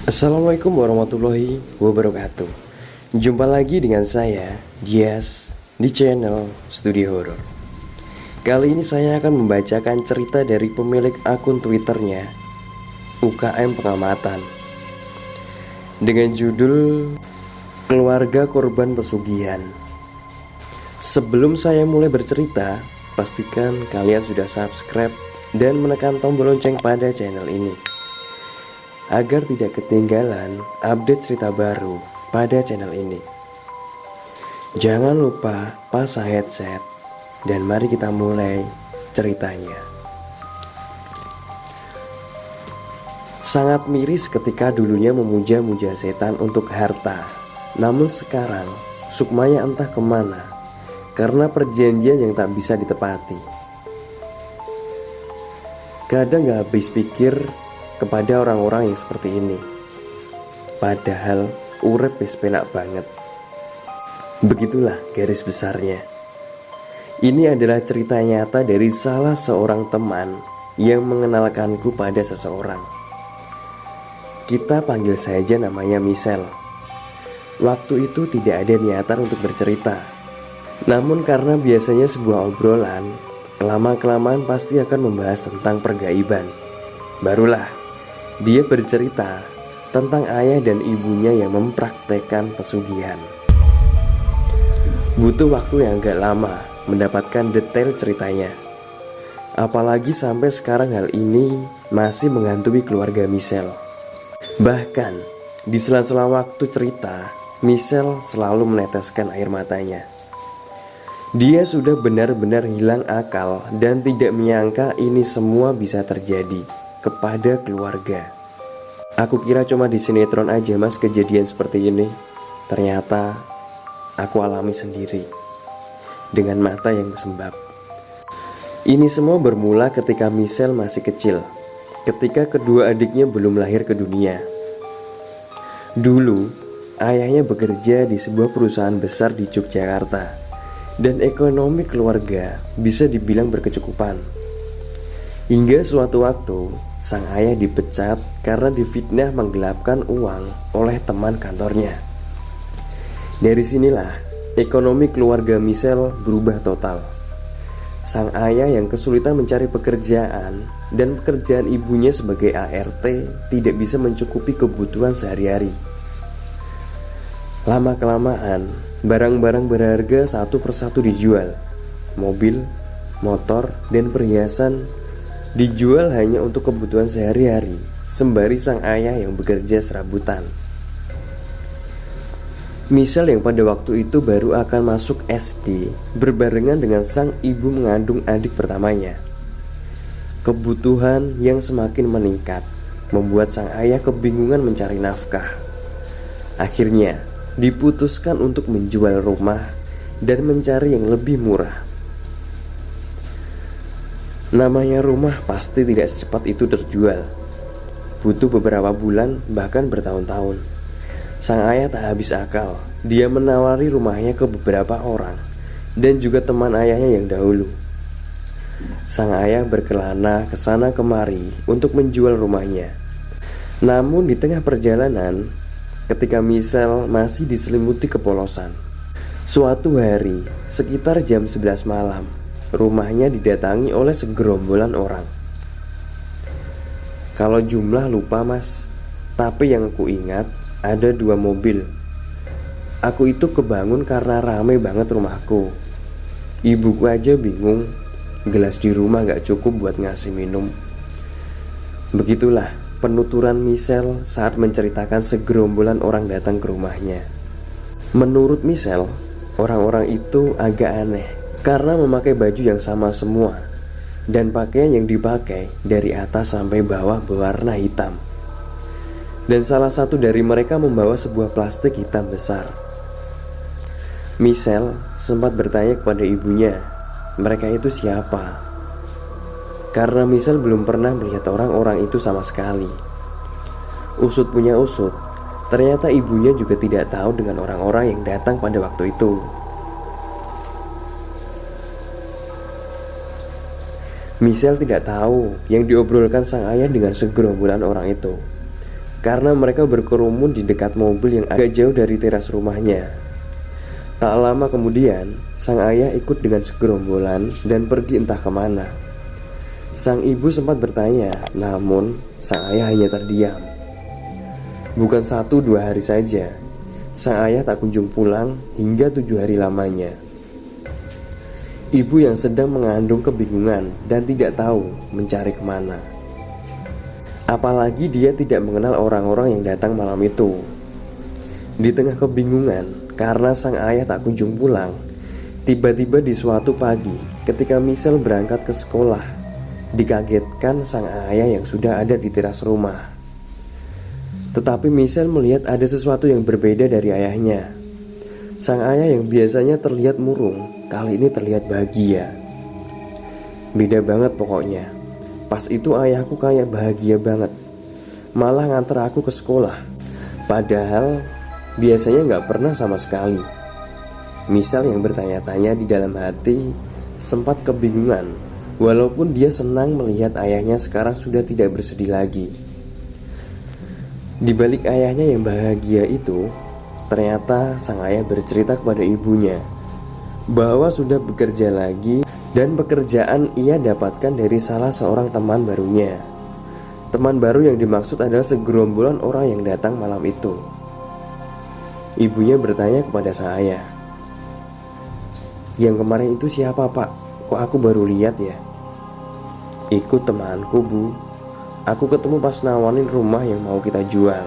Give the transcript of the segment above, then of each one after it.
Assalamualaikum warahmatullahi wabarakatuh. Jumpa lagi dengan saya, Dias, di channel Studio Horor. Kali ini saya akan membacakan cerita dari pemilik akun Twitternya, UKM Pengamatan, dengan judul Keluarga Korban Pesugihan. Sebelum saya mulai bercerita, pastikan kalian sudah subscribe dan menekan tombol lonceng pada channel ini agar tidak ketinggalan update cerita baru pada channel ini. Jangan lupa pasang headset dan mari kita mulai ceritanya. Sangat miris ketika dulunya memuja-muja setan untuk harta. Namun sekarang sukmanya entah kemana karena perjanjian yang tak bisa ditepati. Kadang gak habis pikir kepada orang-orang yang seperti ini. Padahal urip wis penak banget. Begitulah garis besarnya. Ini adalah cerita nyata dari salah seorang teman yang mengenalkanku pada seseorang. Kita panggil saja namanya Michelle. Waktu itu tidak ada niatan untuk bercerita. Namun karena biasanya sebuah obrolan, lama-kelamaan pasti akan membahas tentang pergaiban. Barulah dia bercerita tentang ayah dan ibunya yang mempraktekkan pesugihan. Butuh waktu yang gak lama mendapatkan detail ceritanya. Apalagi sampai sekarang hal ini masih menghantui keluarga Michelle. Bahkan di sela-sela waktu cerita, Michelle selalu meneteskan air matanya. Dia sudah benar-benar hilang akal dan tidak menyangka ini semua bisa terjadi kepada keluarga. Aku kira cuma di sinetron aja mas kejadian seperti ini. Ternyata aku alami sendiri dengan mata yang sembab. Ini semua bermula ketika Michelle masih kecil, ketika kedua adiknya belum lahir ke dunia. Dulu ayahnya bekerja di sebuah perusahaan besar di Yogyakarta dan ekonomi keluarga bisa dibilang berkecukupan. Hingga suatu waktu sang ayah dipecat karena difitnah menggelapkan uang oleh teman kantornya. Dari sinilah ekonomi keluarga Michelle berubah total. Sang ayah yang kesulitan mencari pekerjaan dan pekerjaan ibunya sebagai ART tidak bisa mencukupi kebutuhan sehari-hari. Lama-kelamaan barang-barang berharga satu persatu dijual. Mobil, motor, dan perhiasan dijual hanya untuk kebutuhan sehari-hari, sembari sang ayah yang bekerja serabutan. Michelle yang pada waktu itu baru akan masuk SD berbarengan dengan sang ibu mengandung adik pertamanya. Kebutuhan yang semakin meningkat membuat sang ayah kebingungan mencari nafkah. Akhirnya diputuskan untuk menjual rumah dan mencari yang lebih murah. Namanya rumah pasti tidak secepat itu terjual. Butuh beberapa bulan bahkan bertahun-tahun. Sang ayah tak habis akal. Dia menawari rumahnya ke beberapa orang dan juga teman ayahnya yang dahulu. Sang ayah berkelana ke sana kemari untuk menjual rumahnya. Namun di tengah perjalanan, ketika Michelle masih diselimuti kepolosan, suatu hari sekitar jam 11 malam, rumahnya didatangi oleh segerombolan orang. Kalau jumlah lupa mas, tapi yang aku ingat ada 2 mobil. Aku itu kebangun karena rame banget rumahku. Ibuku aja bingung, gelas di rumah gak cukup buat ngasih minum. Begitulah penuturan Michelle saat menceritakan segerombolan orang datang ke rumahnya. Menurut Michelle, orang-orang itu agak aneh karena memakai baju yang sama semua dan pakaian yang dipakai dari atas sampai bawah berwarna hitam. Dan salah satu dari mereka membawa sebuah plastik hitam besar. Michelle sempat bertanya kepada ibunya, mereka itu siapa? Karena Michelle belum pernah melihat orang-orang itu sama sekali. Usut punya usut, ternyata ibunya juga tidak tahu dengan orang-orang yang datang pada waktu itu. Michelle tidak tahu yang diobrolkan sang ayah dengan segerombolan orang itu. karena mereka berkerumun di dekat mobil yang agak jauh dari teras rumahnya. Tak lama kemudian, sang ayah ikut dengan segerombolan dan pergi entah kemana. Sang ibu sempat bertanya, namun sang ayah hanya terdiam. Bukan 1-2 hari saja, sang ayah tak kunjung pulang hingga 7 hari lamanya. Ibu yang sedang mengandung kebingungan dan tidak tahu mencari kemana. Apalagi dia tidak mengenal orang-orang yang datang malam itu. Di tengah kebingungan karena sang ayah tak kunjung pulang, tiba-tiba di suatu pagi ketika Michelle berangkat ke sekolah, dikagetkan sang ayah yang sudah ada di teras rumah. Tetapi Michelle melihat ada sesuatu yang berbeda dari ayahnya. Sang ayah yang biasanya terlihat murung, kali ini terlihat bahagia. Beda banget pokoknya. Pas itu ayahku kayak bahagia banget, malah nganter aku ke sekolah. Padahal biasanya gak pernah sama sekali. Michelle yang bertanya-tanya di dalam hati sempat kebingungan, walaupun dia senang melihat ayahnya sekarang sudah tidak bersedih lagi. Di balik ayahnya yang bahagia itu, ternyata sang ayah bercerita kepada ibunya bahwa sudah bekerja lagi dan pekerjaan ia dapatkan dari salah seorang teman barunya. Teman baru yang dimaksud adalah segerombolan orang yang datang malam itu. Ibunya bertanya kepada sang ayah, "Yang kemarin itu siapa, Pak? Kok aku baru lihat ya?" "Ikut temanku, Bu. Aku ketemu pas nawarin rumah yang mau kita jual.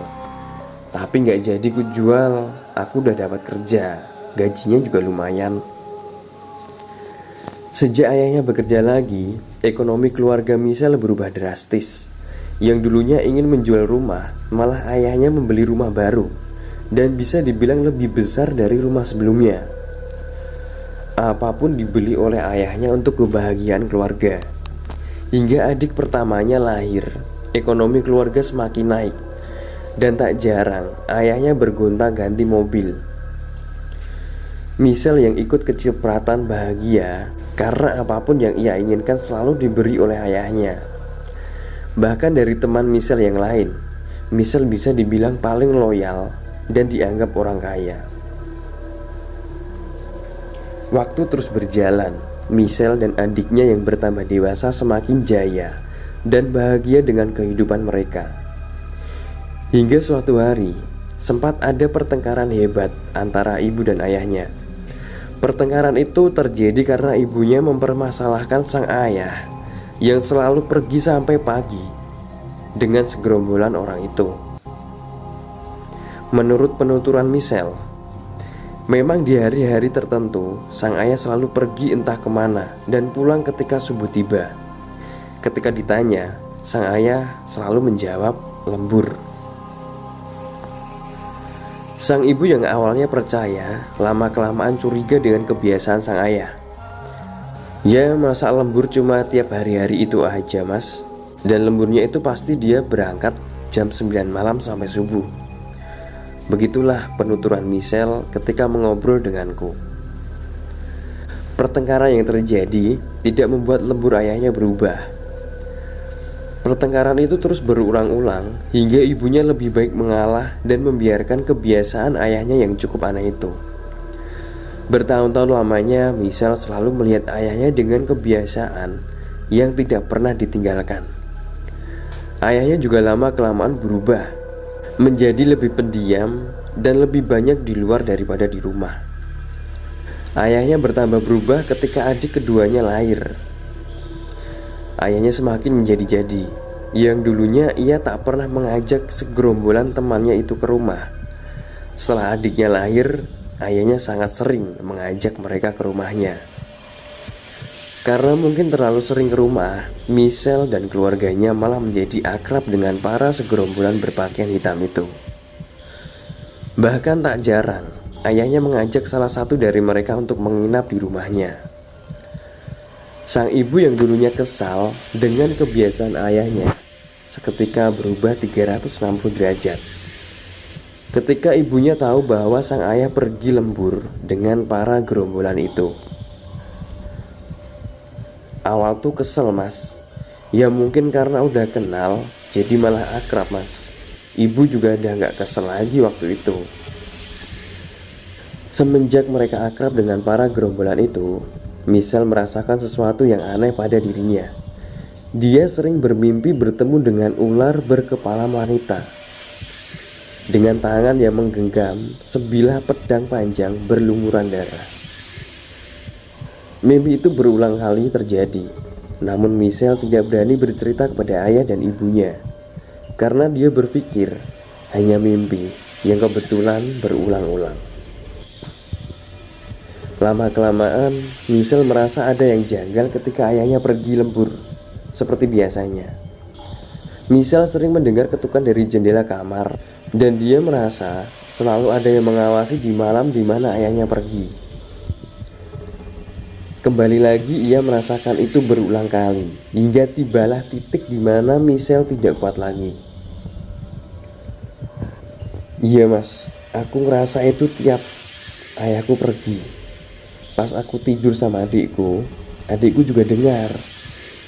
Tapi gak jadi ku jual, aku udah dapat kerja. Gajinya juga lumayan." Sejak ayahnya bekerja lagi, ekonomi keluarga Michelle berubah drastis. Yang dulunya ingin menjual rumah, malah ayahnya membeli rumah baru dan bisa dibilang lebih besar dari rumah sebelumnya. Apapun dibeli oleh ayahnya untuk kebahagiaan keluarga. Hingga adik pertamanya lahir, ekonomi keluarga semakin naik. Dan tak jarang ayahnya bergonta-ganti mobil. Michelle yang ikut kecipratan bahagia karena apapun yang ia inginkan selalu diberi oleh ayahnya. Bahkan dari teman Michelle yang lain, Michelle bisa dibilang paling loyal dan dianggap orang kaya. Waktu terus berjalan, Michelle dan adiknya yang bertambah dewasa semakin jaya dan bahagia dengan kehidupan mereka. Hingga suatu hari, sempat ada pertengkaran hebat antara ibu dan ayahnya. Pertengkaran itu terjadi karena ibunya mempermasalahkan sang ayah yang selalu pergi sampai pagi dengan segerombolan orang itu. Menurut penuturan Michelle, memang di hari-hari tertentu sang ayah selalu pergi entah kemana dan pulang ketika subuh tiba. Ketika ditanya, sang ayah selalu menjawab lembur. Sang ibu yang awalnya percaya, lama-kelamaan curiga dengan kebiasaan sang ayah. "Ya masa lembur cuma tiap hari-hari itu aja, Mas? Dan lemburnya itu pasti dia berangkat jam 9 malam sampai subuh." Begitulah penuturan Michelle ketika mengobrol denganku. Pertengkaran yang terjadi tidak membuat lembur ayahnya berubah. Pertengkaran itu terus berulang-ulang hingga ibunya lebih baik mengalah dan membiarkan kebiasaan ayahnya yang cukup aneh itu. Bertahun-tahun lamanya Michelle selalu melihat ayahnya dengan kebiasaan yang tidak pernah ditinggalkan. Ayahnya juga lama-kelamaan berubah menjadi lebih pendiam dan lebih banyak di luar daripada di rumah. Ayahnya bertambah berubah ketika adik keduanya lahir. Ayahnya semakin menjadi-jadi. Yang dulunya ia tak pernah mengajak segerombolan temannya itu ke rumah. Setelah adiknya lahir, ayahnya sangat sering mengajak mereka ke rumahnya. Karena mungkin terlalu sering ke rumah, Michelle dan keluarganya malah menjadi akrab dengan para segerombolan berpakaian hitam itu. Bahkan tak jarang, ayahnya mengajak salah satu dari mereka untuk menginap di rumahnya. Sang ibu yang dulunya kesal dengan kebiasaan ayahnya seketika berubah 360 derajat. Ketika ibunya tahu bahwa sang ayah pergi lembur dengan para gerombolan itu. Awal tuh kesel, Mas. Ya mungkin karena udah kenal jadi malah akrab, Mas. Ibu juga udah gak kesel lagi waktu itu. Semenjak mereka akrab dengan para gerombolan itu, Michelle merasakan sesuatu yang aneh pada dirinya. Dia sering bermimpi bertemu dengan ular berkepala wanita dengan tangan yang menggenggam sebilah pedang panjang berlumuran darah. Mimpi itu berulang kali terjadi, namun Michelle tidak berani bercerita kepada ayah dan ibunya karena dia berpikir hanya mimpi yang kebetulan berulang-ulang. Lama-kelamaan, Michelle merasa ada yang janggal ketika ayahnya pergi lembur seperti biasanya. Michelle sering mendengar ketukan dari jendela kamar dan dia merasa selalu ada yang mengawasi di malam di mana ayahnya pergi. Kembali lagi ia merasakan itu berulang kali hingga tibalah titik di mana Michelle tidak kuat lagi. Iya mas, aku ngerasa itu tiap ayahku pergi. Pas aku tidur sama adikku juga dengar.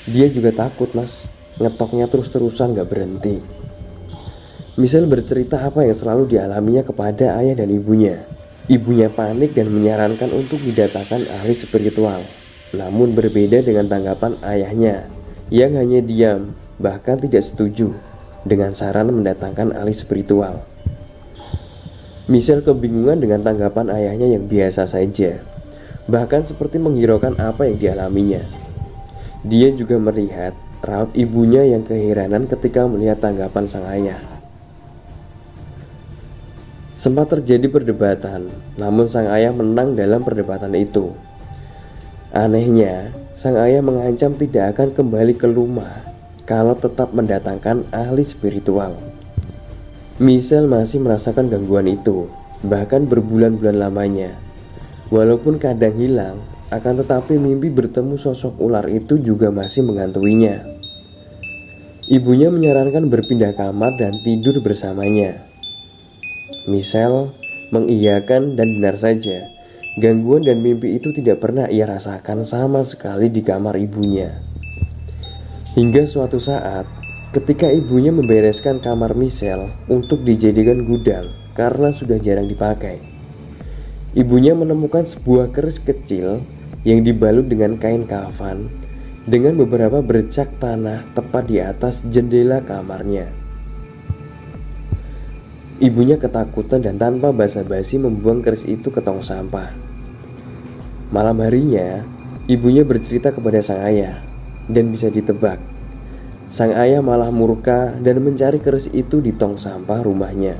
Dia juga takut mas, ngetoknya terus-terusan gak berhenti. Michelle bercerita apa yang selalu dialaminya kepada ayah dan ibunya. Ibunya panik dan menyarankan untuk didatangkan ahli spiritual. Namun berbeda dengan tanggapan ayahnya yang hanya diam, bahkan tidak setuju dengan saran mendatangkan ahli spiritual. Michelle kebingungan dengan tanggapan ayahnya yang biasa saja, bahkan seperti menghiraukan apa yang dialaminya. Dia juga melihat raut ibunya yang keheranan ketika melihat tanggapan sang ayah. Sempat terjadi perdebatan, namun sang ayah menang dalam perdebatan itu. Anehnya, sang ayah mengancam tidak akan kembali ke rumah kalau tetap mendatangkan ahli spiritual. Michelle masih merasakan gangguan itu, bahkan berbulan-bulan lamanya. Walaupun kadang hilang, akan tetapi mimpi bertemu sosok ular itu juga masih menghantui-nya. Ibunya menyarankan berpindah kamar dan tidur bersamanya. Michelle mengiyakan dan benar saja, gangguan dan mimpi itu tidak pernah ia rasakan sama sekali di kamar ibunya. Hingga suatu saat, ketika ibunya membereskan kamar Michelle untuk dijadikan gudang karena sudah jarang dipakai, ibunya menemukan sebuah keris kecil yang dibalut dengan kain kafan dengan beberapa bercak tanah tepat di atas jendela kamarnya. Ibunya ketakutan dan tanpa basa-basi membuang keris itu ke tong sampah. Malam harinya, ibunya bercerita kepada sang ayah dan bisa ditebak, sang ayah malah murka dan mencari keris itu di tong sampah rumahnya.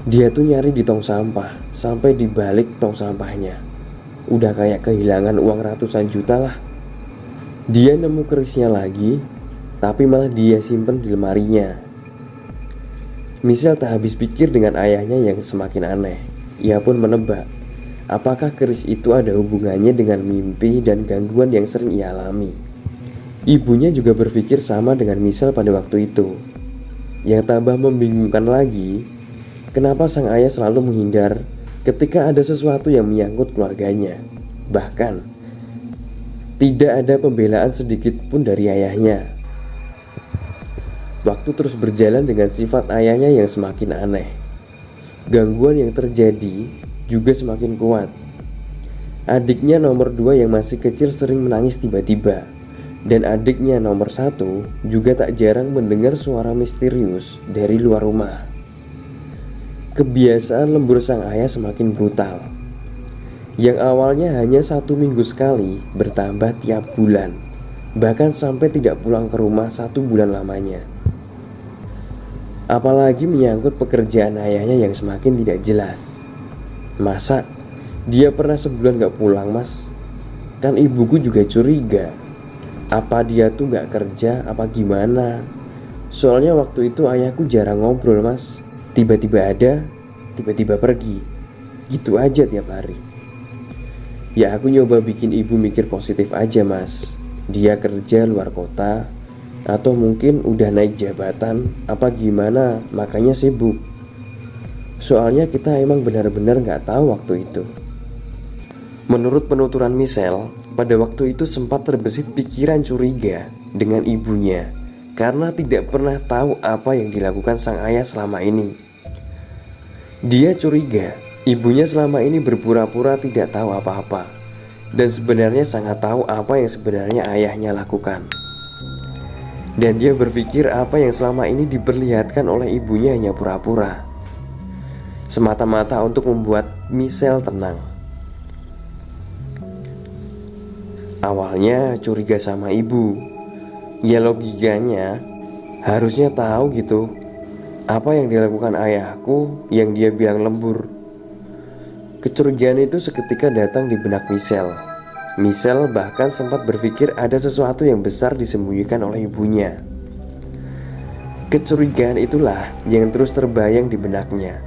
Dia tuh nyari di tong sampah sampai di balik tong sampahnya. Udah kayak kehilangan uang ratusan juta lah. Dia nemu kerisnya lagi, tapi malah dia simpen di lemarinya. Michelle tak habis pikir dengan ayahnya yang semakin aneh. Ia pun menebak, apakah keris itu ada hubungannya dengan mimpi dan gangguan yang sering ia alami. Ibunya juga berpikir sama dengan Michelle pada waktu itu. Yang tambah membingungkan lagi, kenapa sang ayah selalu menghindar ketika ada sesuatu yang menyangkut keluarganya. Bahkan, tidak ada pembelaan sedikit pun dari ayahnya. Waktu terus berjalan dengan sifat ayahnya yang semakin aneh. Gangguan yang terjadi juga semakin kuat. Adiknya nomor 2 yang masih kecil sering menangis tiba-tiba. Dan adiknya nomor 1 juga tak jarang mendengar suara misterius dari luar rumah. Kebiasaan lembur sang ayah semakin brutal. Yang awalnya hanya 1 minggu sekali bertambah tiap bulan, bahkan sampai tidak pulang ke rumah 1 bulan lamanya. Apalagi menyangkut pekerjaan ayahnya yang semakin tidak jelas. Masa dia pernah sebulan gak pulang mas? Kan ibuku juga curiga, apa dia tuh gak kerja apa gimana. Soalnya waktu itu ayahku jarang ngobrol mas. Tiba-tiba ada, tiba-tiba pergi. Gitu aja tiap hari. Ya aku nyoba bikin ibu mikir positif aja mas. Dia kerja luar kota, atau mungkin udah naik jabatan apa gimana makanya sibuk. Soalnya kita emang benar-benar gak tahu waktu itu. Menurut penuturan Michelle, pada waktu itu sempat terbesit pikiran curiga dengan ibunya karena tidak pernah tahu apa yang dilakukan sang ayah selama ini. Dia curiga ibunya selama ini berpura-pura tidak tahu apa-apa, dan sebenarnya sangat tahu apa yang sebenarnya ayahnya lakukan. Dan dia berpikir apa yang selama ini diperlihatkan oleh ibunya hanya pura-pura, semata-mata untuk membuat Michelle tenang. Awalnya curiga sama ibu. Ya logikanya harusnya tahu gitu apa yang dilakukan ayahku yang dia bilang lembur. Kecurigaan itu seketika datang di benak Michelle. Michelle bahkan sempat berpikir ada sesuatu yang besar disembunyikan oleh ibunya. Kecurigaan itulah yang terus terbayang di benaknya.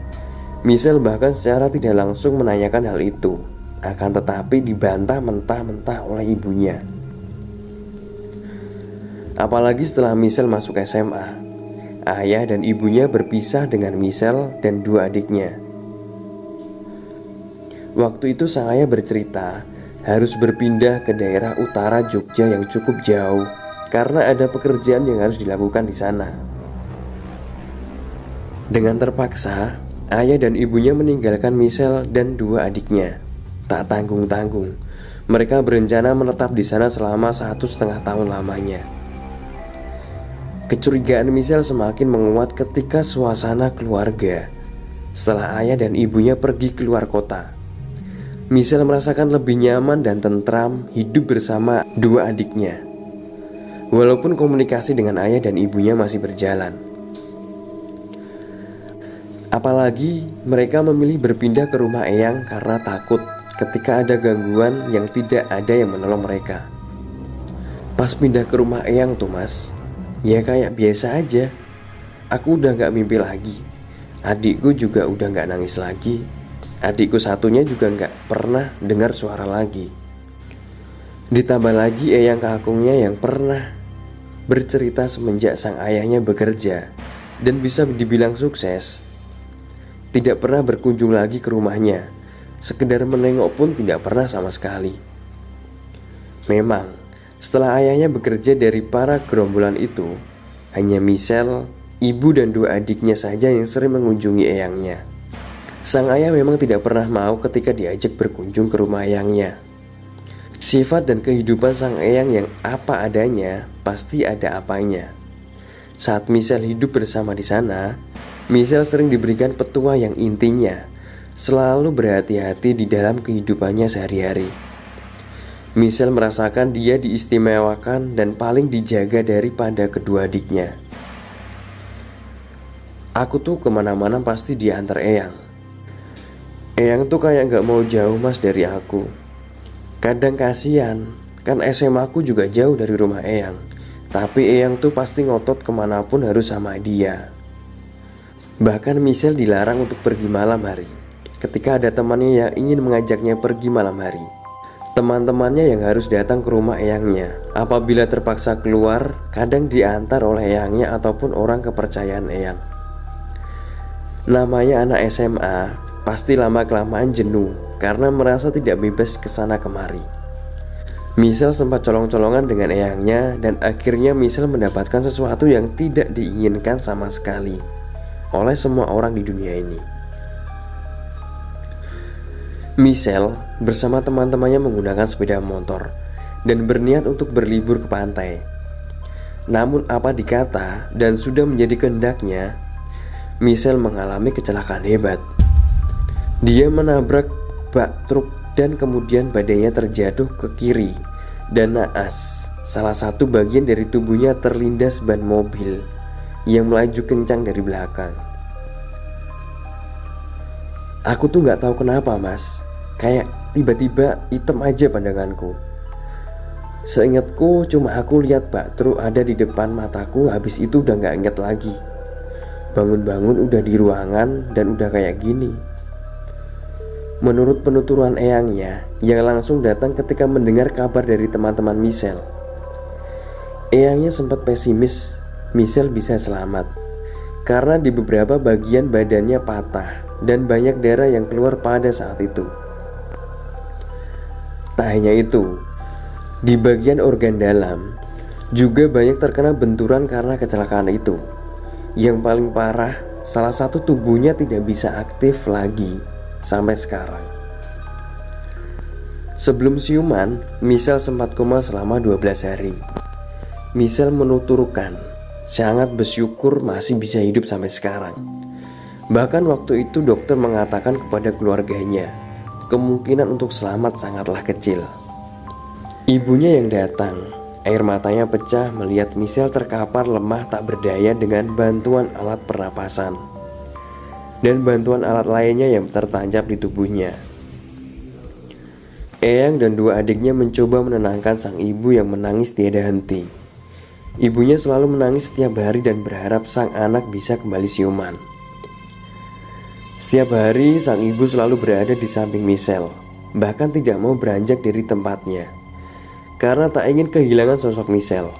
Michelle bahkan secara tidak langsung menanyakan hal itu, akan tetapi dibantah mentah-mentah oleh ibunya. Apalagi setelah Michelle masuk SMA, ayah dan ibunya berpisah dengan Michelle dan dua adiknya. Waktu itu sang ayah bercerita harus berpindah ke daerah utara Jogja yang cukup jauh karena ada pekerjaan yang harus dilakukan di sana. Dengan terpaksa, ayah dan ibunya meninggalkan Michelle dan dua adiknya. Tak tanggung-tanggung, mereka berencana menetap di sana selama 1,5 tahun lamanya. Kecurigaan Michelle semakin menguat ketika suasana keluarga setelah ayah dan ibunya pergi keluar kota. Michelle merasakan lebih nyaman dan tentram hidup bersama dua adiknya, walaupun komunikasi dengan ayah dan ibunya masih berjalan. Apalagi mereka memilih berpindah ke rumah eyang karena takut ketika ada gangguan yang tidak ada yang menolong mereka. Pas pindah ke rumah eyang tuh mas, ya kayak biasa aja. Aku udah gak mimpi lagi. Adikku juga udah gak nangis lagi. Adikku satunya juga gak pernah dengar suara lagi. Ditambah lagi eyang kakungnya yang pernah bercerita semenjak sang ayahnya bekerja dan bisa dibilang sukses, tidak pernah berkunjung lagi ke rumahnya. Sekedar menengok pun tidak pernah sama sekali. Memang setelah ayahnya bekerja, dari para gerombolan itu hanya Michelle, ibu dan dua adiknya saja yang sering mengunjungi eyangnya. Sang ayah memang tidak pernah mau ketika diajak berkunjung ke rumah eyangnya. Sifat dan kehidupan sang eyang yang apa adanya, pasti ada apanya. Saat Michelle hidup bersama di sana, Michelle sering diberikan petua yang intinya selalu berhati-hati di dalam kehidupannya sehari-hari. Michelle merasakan dia diistimewakan dan paling dijaga daripada kedua adiknya. Aku tuh kemana-mana pasti diantar eyang. Eyang tuh kayak gak mau jauh mas dari aku. Kadang kasihan, kan SMA aku juga jauh dari rumah eyang, tapi eyang tuh pasti ngotot kemanapun harus sama dia. Bahkan Michelle dilarang untuk pergi malam hari ketika ada temannya yang ingin mengajaknya pergi malam hari. Teman-temannya yang harus datang ke rumah eyangnya. Apabila terpaksa keluar, kadang diantar oleh eyangnya ataupun orang kepercayaan eyang. Namanya anak SMA, pasti lama-kelamaan jenuh karena merasa tidak bebas kesana kemari. Michelle sempat colong-colongan dengan eyangnya, dan akhirnya Michelle mendapatkan sesuatu yang tidak diinginkan sama sekali oleh semua orang di dunia ini. Michelle bersama teman-temannya menggunakan sepeda motor dan berniat untuk berlibur ke pantai. Namun apa dikata dan sudah menjadi kehendaknya, Michelle mengalami kecelakaan hebat. Dia menabrak bak truk dan kemudian badannya terjatuh ke kiri dan naas. Salah satu bagian dari tubuhnya terlindas ban mobil yang melaju kencang dari belakang. Aku tuh gak tahu kenapa mas, kayak tiba-tiba hitam aja pandanganku. Seingatku cuma aku lihat bak truk ada di depan mataku, habis itu udah gak ingat lagi. Bangun-bangun udah di ruangan dan udah kayak gini. Menurut penuturan eyangnya yang langsung datang ketika mendengar kabar dari teman-teman Michelle, eyangnya sempat pesimis Michelle bisa selamat karena di beberapa bagian badannya patah dan banyak darah yang keluar pada saat itu. Tak hanya itu, di bagian organ dalam, Juga banyak terkena benturan karena kecelakaan itu. Yang paling parah, salah satu tubuhnya tidak bisa aktif lagi sampai sekarang. Sebelum siuman, Michelle sempat koma selama 12 hari. Michelle menuturkan sangat bersyukur masih bisa hidup sampai sekarang. Bahkan waktu itu dokter mengatakan kepada keluarganya, kemungkinan untuk selamat sangatlah kecil. Ibunya yang datang, air matanya pecah melihat Michelle terkapar lemah tak berdaya dengan bantuan alat pernapasan dan bantuan alat lainnya yang tertancap di tubuhnya. Eyang dan dua adiknya mencoba menenangkan sang ibu yang menangis tiada henti. Ibunya selalu menangis setiap hari dan berharap sang anak bisa kembali siuman. Setiap hari sang ibu selalu berada di samping Michelle, bahkan tidak mau beranjak dari tempatnya karena tak ingin kehilangan sosok Michelle.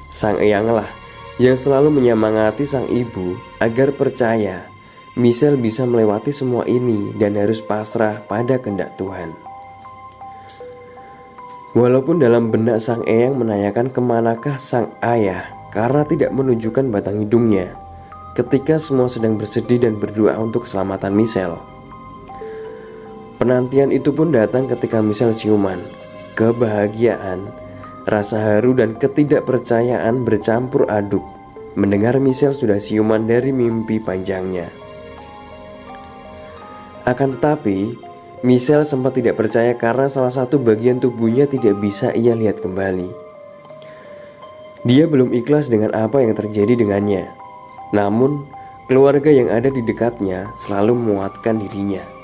Sang eyanglah yang selalu menyemangati sang ibu agar percaya Michelle bisa melewati semua ini dan harus pasrah pada kehendak Tuhan. Walaupun dalam benak sang eyang menanyakan kemanakah sang ayah karena tidak menunjukkan batang hidungnya ketika semua sedang bersedih dan berdoa untuk keselamatan Michelle. Penantian itu pun datang ketika Michelle siuman. Kebahagiaan, rasa haru dan ketidakpercayaan bercampur aduk mendengar Michelle sudah siuman dari mimpi panjangnya. Akan tetapi Michelle sempat tidak percaya karena salah satu bagian tubuhnya tidak bisa ia lihat kembali. Dia belum ikhlas dengan apa yang terjadi dengannya. Namun, keluarga yang ada di dekatnya selalu menguatkan dirinya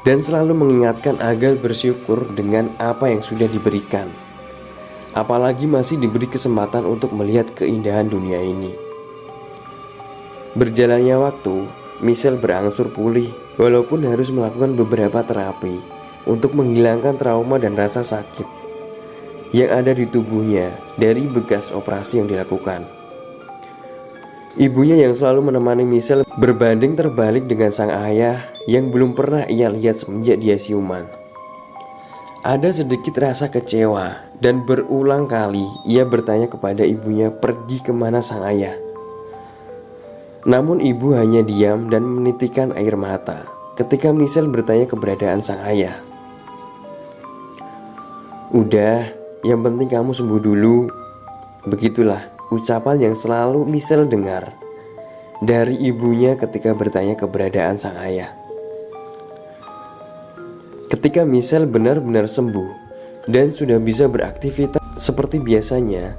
dan selalu mengingatkan agar bersyukur dengan apa yang sudah diberikan. Apalagi masih diberi kesempatan untuk melihat keindahan dunia ini. Berjalannya waktu, Michelle berangsur pulih walaupun harus melakukan beberapa terapi untuk menghilangkan trauma dan rasa sakit yang ada di tubuhnya dari bekas operasi yang dilakukan. Ibunya yang selalu menemani Michelle berbanding terbalik dengan sang ayah yang belum pernah ia lihat semenjak dia siuman. Ada sedikit rasa kecewa dan berulang kali ia bertanya kepada ibunya pergi kemana sang ayah. Namun ibu hanya diam dan menitikkan air mata ketika Michelle bertanya keberadaan sang ayah. Udah, yang penting kamu sembuh dulu. Begitulah ucapan yang selalu Michelle dengar dari ibunya ketika bertanya keberadaan sang ayah. Ketika Michelle benar-benar sembuh dan sudah bisa beraktivitas seperti biasanya,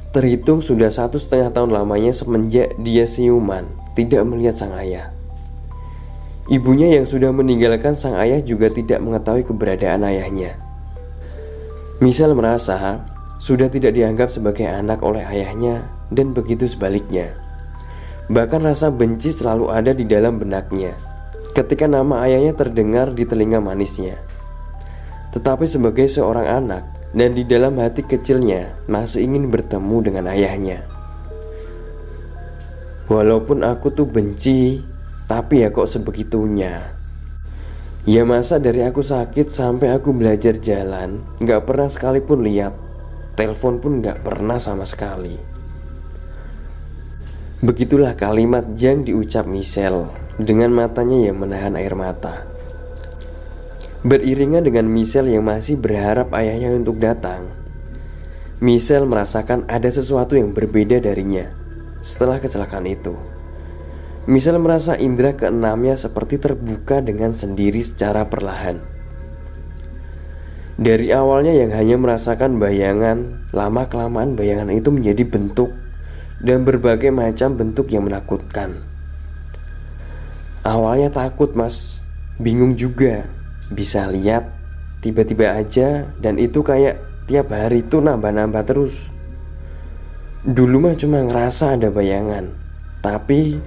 terhitung sudah 1,5 tahun lamanya semenjak dia siuman tidak melihat sang ayah. Ibunya yang sudah meninggalkan sang ayah juga tidak mengetahui keberadaan ayahnya. Michelle merasa sudah tidak dianggap sebagai anak oleh ayahnya dan begitu sebaliknya. Bahkan rasa benci selalu ada di dalam benaknya ketika nama ayahnya terdengar di telinga manisnya. Tetapi sebagai seorang anak dan di dalam hati kecilnya masih ingin bertemu dengan ayahnya. Walaupun aku tuh benci, tapi ya kok sebegitunya. Ya masa dari aku sakit sampai aku belajar jalan gak pernah sekalipun lihat, telepon pun gak pernah sama sekali. Begitulah kalimat yang diucap Michelle dengan matanya yang menahan air mata. Beriringan dengan Michelle yang masih berharap ayahnya untuk datang, Michelle merasakan ada sesuatu yang berbeda darinya setelah kecelakaan itu. Michelle merasa indera keenamnya seperti terbuka dengan sendiri secara perlahan. Dari awalnya yang hanya merasakan bayangan, lama-kelamaan bayangan itu menjadi bentuk dan berbagai macam bentuk yang menakutkan. Awalnya takut mas, bingung juga. Bisa lihat tiba-tiba aja dan itu kayak tiap hari itu nambah-nambah terus. Dulu mah cuma ngerasa ada bayangan, tapi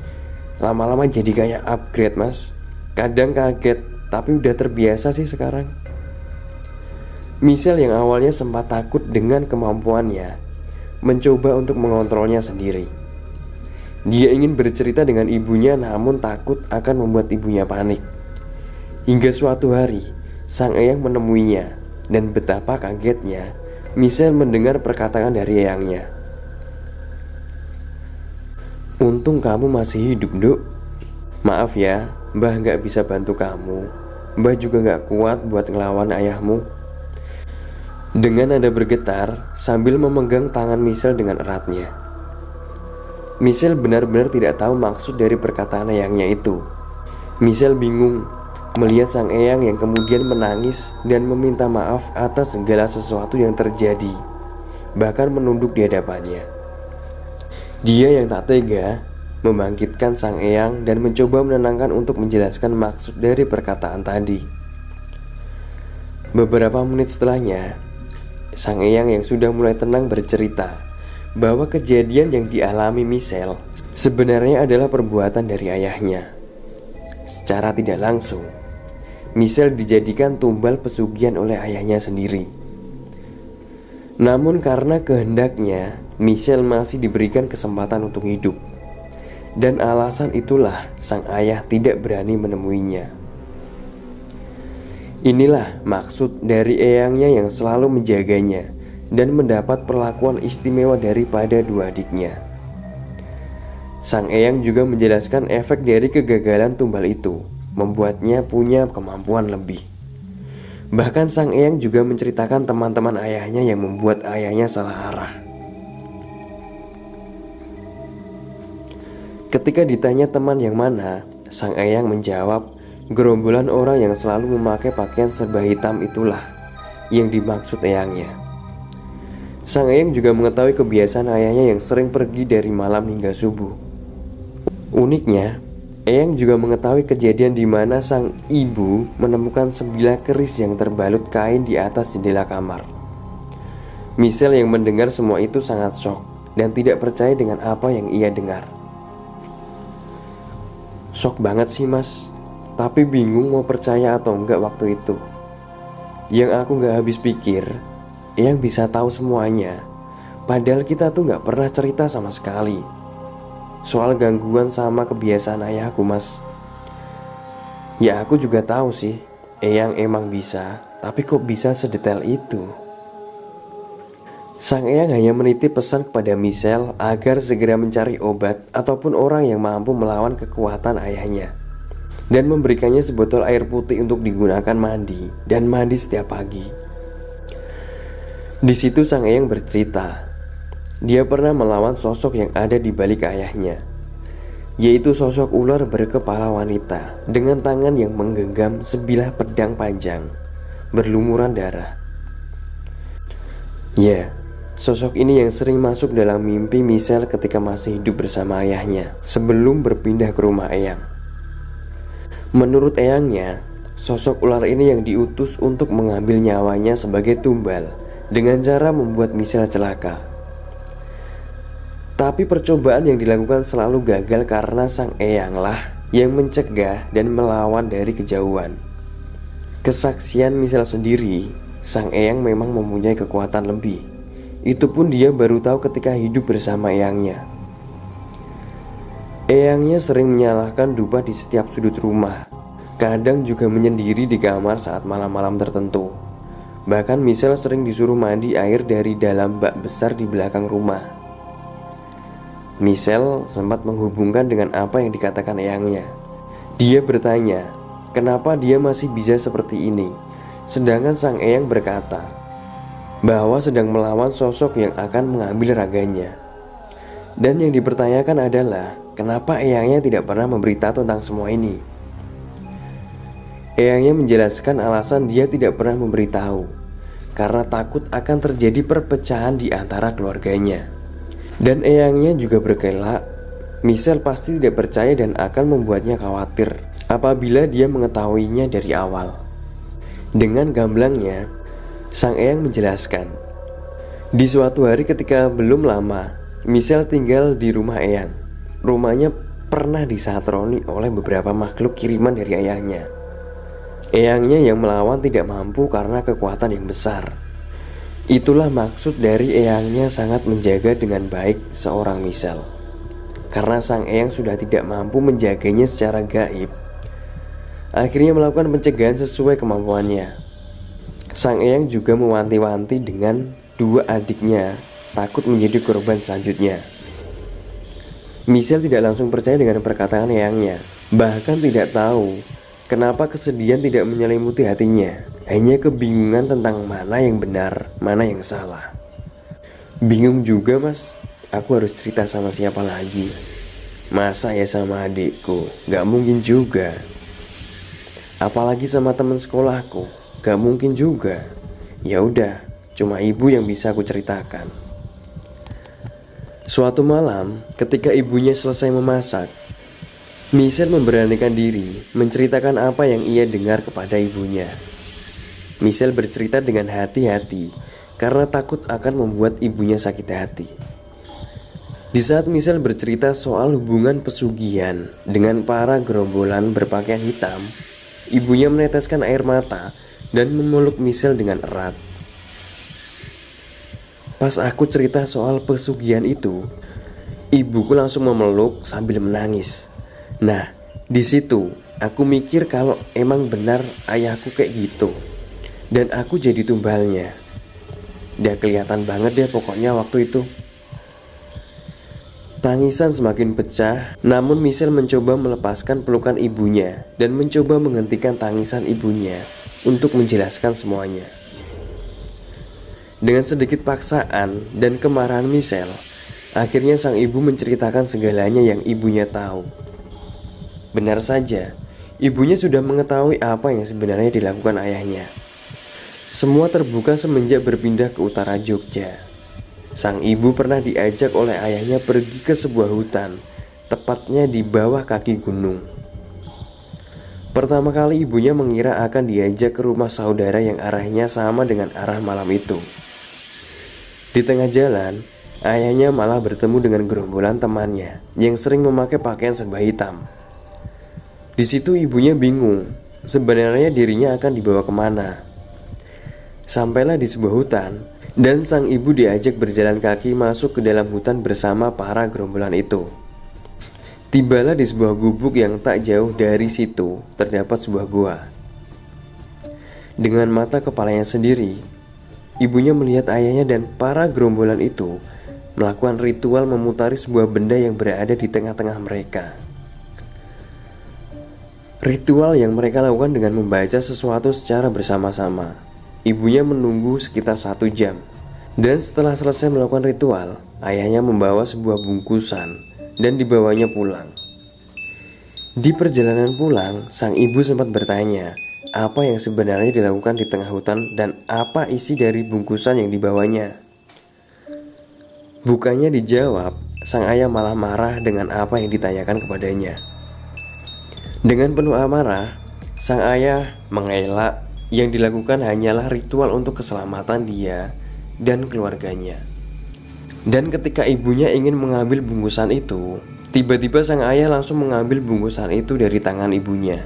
lama-lama jadi kayak upgrade mas. Kadang kaget, tapi udah terbiasa sih sekarang. Michelle yang awalnya sempat takut dengan kemampuannya mencoba untuk mengontrolnya sendiri. Dia ingin bercerita dengan ibunya namun takut akan membuat ibunya panik. Hingga suatu hari, sang eyang menemuinya dan betapa kagetnya Michelle mendengar perkataan dari eyangnya. "Untung kamu masih hidup, Duk. Maaf ya, Mbah gak bisa bantu kamu. Mbah juga gak kuat buat ngelawan ayahmu." Dengan nada bergetar sambil memegang tangan Michelle dengan eratnya. Michelle benar-benar tidak tahu maksud dari perkataan eyangnya itu. Michelle bingung melihat sang eyang yang kemudian menangis dan meminta maaf atas segala sesuatu yang terjadi, bahkan menunduk di hadapannya. Dia yang tak tega membangkitkan sang eyang dan mencoba menenangkan untuk menjelaskan maksud dari perkataan tadi. Beberapa menit setelahnya, sang eyang yang sudah mulai tenang bercerita bahwa kejadian yang dialami Michelle sebenarnya adalah perbuatan dari ayahnya. Secara tidak langsung, Michelle dijadikan tumbal pesugihan oleh ayahnya sendiri. Namun karena kehendaknya, Michelle masih diberikan kesempatan untuk hidup. Dan alasan itulah sang ayah tidak berani menemuinya. Inilah maksud dari eyangnya yang selalu menjaganya dan mendapat perlakuan istimewa daripada dua adiknya. Sang eyang juga menjelaskan efek dari kegagalan tumbal itu membuatnya punya kemampuan lebih. Bahkan sang eyang juga menceritakan teman-teman ayahnya yang membuat ayahnya salah arah. Ketika ditanya teman yang mana, sang eyang menjawab, gerombolan orang yang selalu memakai pakaian serba hitam itulah yang dimaksud eyangnya. Sang eyang juga mengetahui kebiasaan ayahnya yang sering pergi dari malam hingga subuh. Uniknya, eyang juga mengetahui kejadian di mana sang ibu menemukan sebilah keris yang terbalut kain di atas jendela kamar. Michelle yang mendengar semua itu sangat shock dan tidak percaya dengan apa yang ia dengar. "Shock banget sih mas, tapi bingung mau percaya atau enggak waktu itu. Yang aku gak habis pikir, eyang bisa tahu semuanya, padahal kita tuh gak pernah cerita sama sekali soal gangguan sama kebiasaan ayahku mas. Ya aku juga tahu sih, eyang emang bisa, tapi kok bisa sedetail itu?" Sang eyang hanya menitip pesan kepada Michelle agar segera mencari obat ataupun orang yang mampu melawan kekuatan ayahnya, dan memberikannya sebotol air putih untuk digunakan mandi dan mandi setiap pagi. Di situ sang eyang bercerita, dia pernah melawan sosok yang ada di balik ayahnya, yaitu sosok ular berkepala wanita dengan tangan yang menggenggam sebilah pedang panjang berlumuran darah. Ya, sosok ini yang sering masuk dalam mimpi Michelle ketika masih hidup bersama ayahnya sebelum berpindah ke rumah eyang. Menurut eyangnya, sosok ular ini yang diutus untuk mengambil nyawanya sebagai tumbal dengan cara membuat Michelle celaka. Tapi percobaan yang dilakukan selalu gagal karena sang eyanglah yang mencegah dan melawan dari kejauhan. Kesaksian Michelle sendiri, sang eyang memang mempunyai kekuatan lebih. Itu pun dia baru tahu ketika hidup bersama eyangnya. Eyangnya sering menyalakan dupa di setiap sudut rumah. Kadang juga menyendiri di kamar saat malam-malam tertentu. Bahkan Michelle sering disuruh mandi air dari dalam bak besar di belakang rumah. Michelle sempat menghubungkan dengan apa yang dikatakan eyangnya. Dia bertanya, kenapa dia masih bisa seperti ini, sedangkan sang eyang berkata bahwa sedang melawan sosok yang akan mengambil raganya. Dan yang dipertanyakan adalah, kenapa eyangnya tidak pernah memberitahu tentang semua ini. Eyangnya menjelaskan alasan dia tidak pernah memberitahu karena takut akan terjadi perpecahan di antara keluarganya. Dan eyangnya juga berkelak, Michelle pasti tidak percaya dan akan membuatnya khawatir apabila dia mengetahuinya dari awal. Dengan gamblangnya, sang eyang menjelaskan, di suatu hari ketika belum lama Michelle tinggal di rumah eyang. Rumahnya pernah disatroni oleh beberapa makhluk kiriman dari ayahnya. Eyangnya yang melawan tidak mampu karena kekuatan yang besar. Itulah maksud dari eyangnya sangat menjaga dengan baik seorang Michelle. Karena sang eyang sudah tidak mampu menjaganya secara gaib, akhirnya melakukan pencegahan sesuai kemampuannya. Sang eyang juga mewanti-wanti dengan dua adiknya takut menjadi korban selanjutnya. Michelle tidak langsung percaya dengan perkataan eyangnya, bahkan tidak tahu kenapa kesedihan tidak menyelimuti hatinya. Hanya kebingungan tentang mana yang benar, mana yang salah. Bingung juga mas, aku harus cerita sama siapa lagi? Masa ya sama adikku? Gak mungkin juga. Apalagi sama teman sekolahku, gak mungkin juga. Ya udah, cuma ibu yang bisa aku ceritakan. Suatu malam, ketika ibunya selesai memasak, Michelle memberanikan diri menceritakan apa yang ia dengar kepada ibunya. Michelle bercerita dengan hati-hati karena takut akan membuat ibunya sakit hati. Di saat Michelle bercerita soal hubungan pesugihan dengan para gerombolan berpakaian hitam, ibunya meneteskan air mata dan memeluk Michelle dengan erat. Pas aku cerita soal pesugihan itu, ibuku langsung memeluk sambil menangis. Nah, di situ aku mikir kalau emang benar ayahku kayak gitu, dan aku jadi tumbalnya. Dia kelihatan banget deh pokoknya waktu itu. Tangisan semakin pecah, namun Michelle mencoba melepaskan pelukan ibunya dan mencoba menghentikan tangisan ibunya untuk menjelaskan semuanya. Dengan sedikit paksaan dan kemarahan Michelle, akhirnya sang ibu menceritakan segalanya yang ibunya tahu. Benar saja, ibunya sudah mengetahui apa yang sebenarnya dilakukan ayahnya. Semua terbuka semenjak berpindah ke utara Jogja. Sang ibu pernah diajak oleh ayahnya pergi ke sebuah hutan, tepatnya di bawah kaki gunung. Pertama kali ibunya mengira akan diajak ke rumah saudara yang arahnya sama dengan arah malam itu. Di tengah jalan, ayahnya malah bertemu dengan gerombolan temannya yang sering memakai pakaian serba hitam. Di situ ibunya bingung, sebenarnya dirinya akan dibawa kemana. Sampailah di sebuah hutan, dan sang ibu diajak berjalan kaki masuk ke dalam hutan bersama para gerombolan itu. Tibalah di sebuah gubuk yang tak jauh dari situ terdapat sebuah gua. Dengan mata kepalanya sendiri, ibunya melihat ayahnya dan para gerombolan itu melakukan ritual memutari sebuah benda yang berada di tengah-tengah mereka. Ritual yang mereka lakukan dengan membaca sesuatu secara bersama-sama. Ibunya menunggu sekitar 1 jam. Dan setelah selesai melakukan ritual, ayahnya membawa sebuah bungkusan dan dibawanya pulang. Di perjalanan pulang, sang ibu sempat bertanya apa yang sebenarnya dilakukan di tengah hutan dan apa isi dari bungkusan yang dibawanya. Bukannya dijawab, sang ayah malah marah dengan apa yang ditanyakan kepadanya. Dengan penuh amarah, sang ayah mengelak yang dilakukan hanyalah ritual untuk keselamatan dia dan keluarganya. Dan ketika ibunya ingin mengambil bungkusan itu, tiba-tiba sang ayah langsung mengambil bungkusan itu dari tangan ibunya.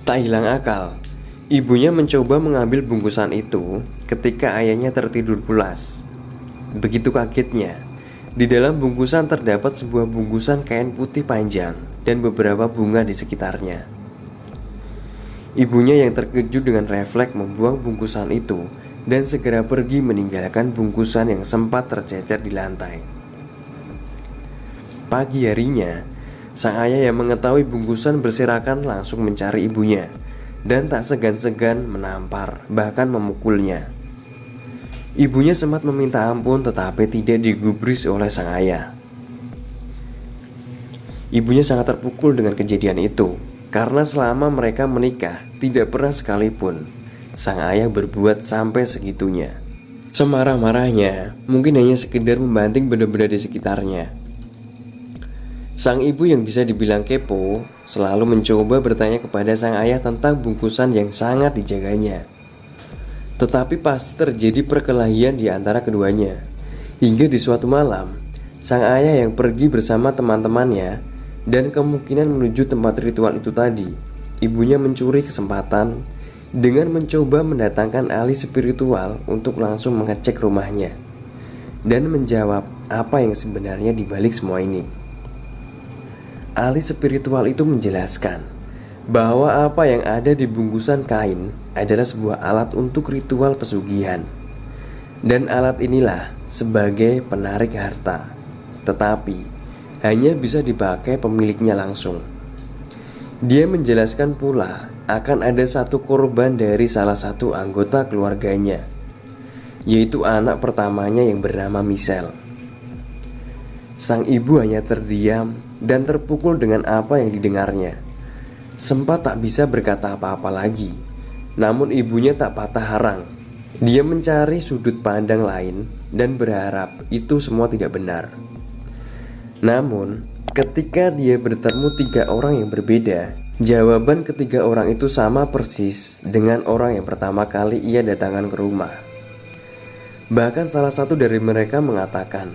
Tak hilang akal, ibunya mencoba mengambil bungkusan itu ketika ayahnya tertidur pulas. Begitu kagetnya, di dalam bungkusan terdapat sebuah bungkusan kain putih panjang dan beberapa bunga di sekitarnya. Ibunya yang terkejut dengan refleks membuang bungkusan itu dan segera pergi meninggalkan bungkusan yang sempat tercecer di lantai. Pagi harinya, sang ayah yang mengetahui bungkusan berserakan langsung mencari ibunya dan tak segan-segan menampar, bahkan memukulnya. Ibunya sempat meminta ampun tetapi tidak digubris oleh sang ayah. Ibunya sangat terpukul dengan kejadian itu, karena selama mereka menikah tidak pernah sekalipun sang ayah berbuat sampai segitunya. Semarah-marahnya mungkin hanya sekedar membanting benda-benda di sekitarnya. Sang ibu yang bisa dibilang kepo selalu mencoba bertanya kepada sang ayah tentang bungkusan yang sangat dijaganya. Tetapi pasti terjadi perkelahian di antara keduanya. Hingga di suatu malam, sang ayah yang pergi bersama teman-temannya dan kemungkinan menuju tempat ritual itu tadi, ibunya mencuri kesempatan dengan mencoba mendatangkan ahli spiritual untuk langsung mengecek rumahnya dan menjawab apa yang sebenarnya dibalik semua ini. Ahli spiritual itu menjelaskan bahwa apa yang ada di bungkusan kain adalah sebuah alat untuk ritual pesugihan. Dan alat inilah sebagai penarik harta, tetapi hanya bisa dipakai pemiliknya langsung. Dia menjelaskan pula akan ada satu korban dari salah satu anggota keluarganya, yaitu anak pertamanya yang bernama Michelle. Sang ibu hanya terdiam dan terpukul dengan apa yang didengarnya. Sempat tak bisa berkata apa-apa lagi, namun ibunya tak patah arang. Dia mencari sudut pandang lain dan berharap itu semua tidak benar. Namun, ketika dia bertemu 3 orang yang berbeda, jawaban ketiga orang itu sama persis dengan orang yang pertama kali ia datangkan ke rumah. Bahkan salah satu dari mereka mengatakan,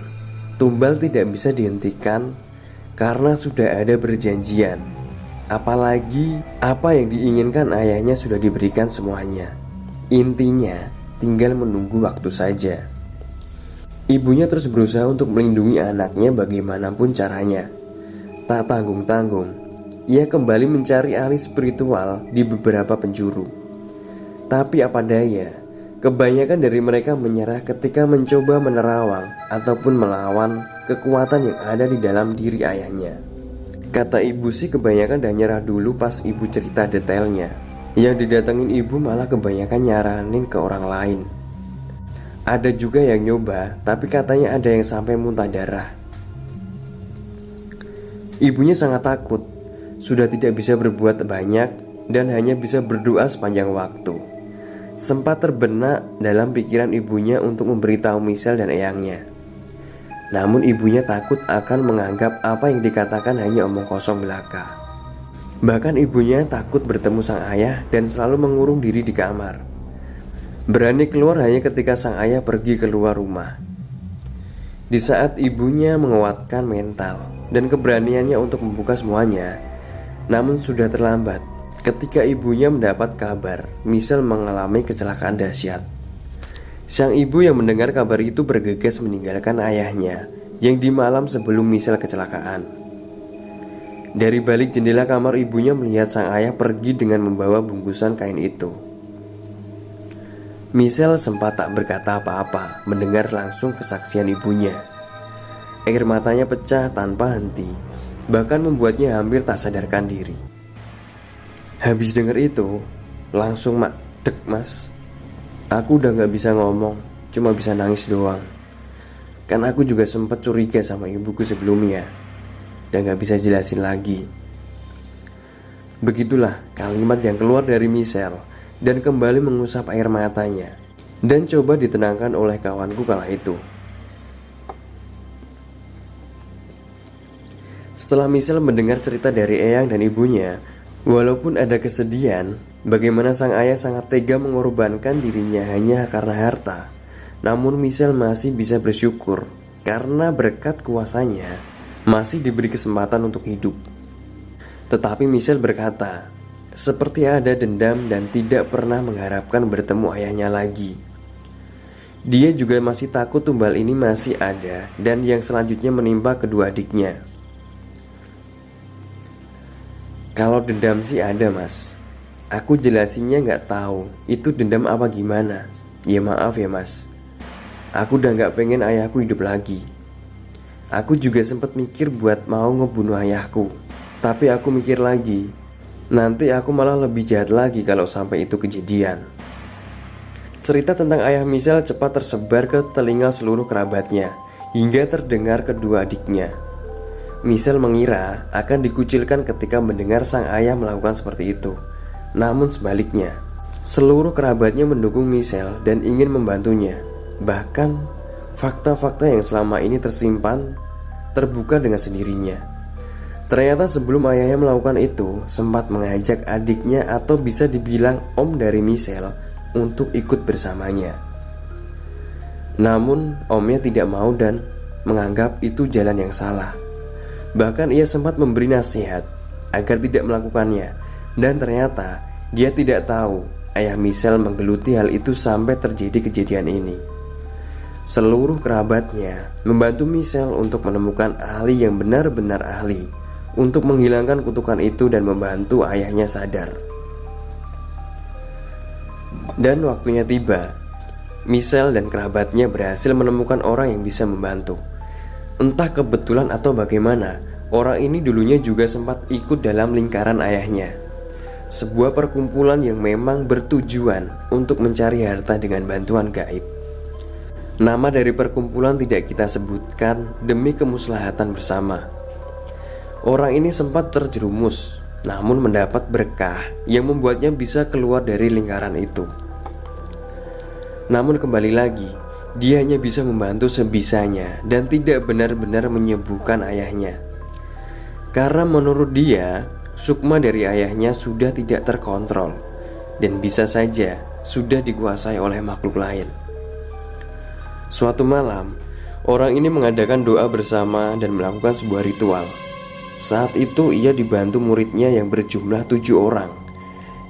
tumbal tidak bisa dihentikan karena sudah ada perjanjian. Apalagi apa yang diinginkan ayahnya sudah diberikan semuanya. Intinya tinggal menunggu waktu saja. Ibunya terus berusaha untuk melindungi anaknya bagaimanapun caranya. Tak tanggung-tanggung, ia kembali mencari ahli spiritual di beberapa penjuru. Tapi apa daya, kebanyakan dari mereka menyerah ketika mencoba menerawang ataupun melawan kekuatan yang ada di dalam diri ayahnya. Kata ibu sih kebanyakan dah nyerah dulu pas ibu cerita detailnya. Yang didatengin ibu malah kebanyakan nyaranin ke orang lain. Ada juga yang nyoba, tapi katanya ada yang sampai muntah darah. Ibunya sangat takut, sudah tidak bisa berbuat banyak dan hanya bisa berdoa sepanjang waktu. Sempat terbenak dalam pikiran ibunya untuk memberitahu Michelle dan eyangnya. Namun ibunya takut akan menganggap apa yang dikatakan hanya omong kosong belaka. Bahkan ibunya takut bertemu sang ayah dan selalu mengurung diri di kamar. Berani keluar hanya ketika sang ayah pergi keluar rumah. Di saat ibunya menguatkan mental dan keberaniannya untuk membuka semuanya, namun sudah terlambat ketika ibunya mendapat kabar Michelle mengalami kecelakaan dahsyat. Sang ibu yang mendengar kabar itu bergegas meninggalkan ayahnya yang di malam sebelum Michelle kecelakaan. Dari balik jendela kamar ibunya melihat sang ayah pergi dengan membawa bungkusan kain itu. Michelle sempat tak berkata apa-apa mendengar langsung kesaksian ibunya. Air matanya pecah tanpa henti, bahkan membuatnya hampir tak sadarkan diri. Habis dengar itu, langsung dek mas. Aku udah gak bisa ngomong, cuma bisa nangis doang. Kan aku juga sempat curiga sama ibuku sebelumnya dan gak bisa jelasin lagi. Begitulah kalimat yang keluar dari Michelle dan kembali mengusap air matanya dan coba ditenangkan oleh kawanku kala itu. Setelah Michelle mendengar cerita dari eyang dan ibunya, walaupun ada kesedihan, bagaimana sang ayah sangat tega mengorbankan dirinya hanya karena harta. Namun Michelle masih bisa bersyukur karena berkat kuasanya masih diberi kesempatan untuk hidup. Tetapi Michelle berkata, seperti ada dendam dan tidak pernah mengharapkan bertemu ayahnya lagi. Dia juga masih takut tumbal ini masih ada dan yang selanjutnya menimpa kedua adiknya. Kalau dendam sih ada mas. Aku jelasinnya gak tahu itu dendam apa gimana. Ya maaf ya mas, aku udah gak pengen ayahku hidup lagi. Aku juga sempat mikir buat mau ngebunuh ayahku. Tapi aku mikir lagi, nanti aku malah lebih jahat lagi kalau sampai itu kejadian. Cerita tentang ayah Michelle cepat tersebar ke telinga seluruh kerabatnya hingga terdengar kedua adiknya. Michelle mengira akan dikucilkan ketika mendengar sang ayah melakukan seperti itu. Namun sebaliknya, seluruh kerabatnya mendukung Michelle dan ingin membantunya. Bahkan fakta-fakta yang selama ini tersimpan terbuka dengan sendirinya. Ternyata sebelum ayahnya melakukan itu, sempat mengajak adiknya atau bisa dibilang om dari Michelle untuk ikut bersamanya. Namun omnya tidak mau dan menganggap itu jalan yang salah. Bahkan ia sempat memberi nasihat agar tidak melakukannya. Dan ternyata dia tidak tahu ayah Michelle menggeluti hal itu sampai terjadi kejadian ini. Seluruh kerabatnya membantu Michelle untuk menemukan ahli yang benar-benar ahli untuk menghilangkan kutukan itu dan membantu ayahnya sadar. Dan waktunya tiba. Michelle dan kerabatnya berhasil menemukan orang yang bisa membantu. Entah kebetulan atau bagaimana, orang ini dulunya juga sempat ikut dalam lingkaran ayahnya, sebuah perkumpulan yang memang bertujuan untuk mencari harta dengan bantuan gaib. Nama dari perkumpulan tidak kita sebutkan demi kemuslahatan bersama. Orang ini sempat terjerumus, namun mendapat berkah yang membuatnya bisa keluar dari lingkaran itu. Namun kembali lagi, dia hanya bisa membantu sebisanya dan tidak benar-benar menyembuhkan ayahnya. Karena menurut dia, sukma dari ayahnya sudah tidak terkontrol dan bisa saja sudah dikuasai oleh makhluk lain. Suatu malam, orang ini mengadakan doa bersama dan melakukan sebuah ritual. Saat itu ia dibantu muridnya yang berjumlah 7 orang,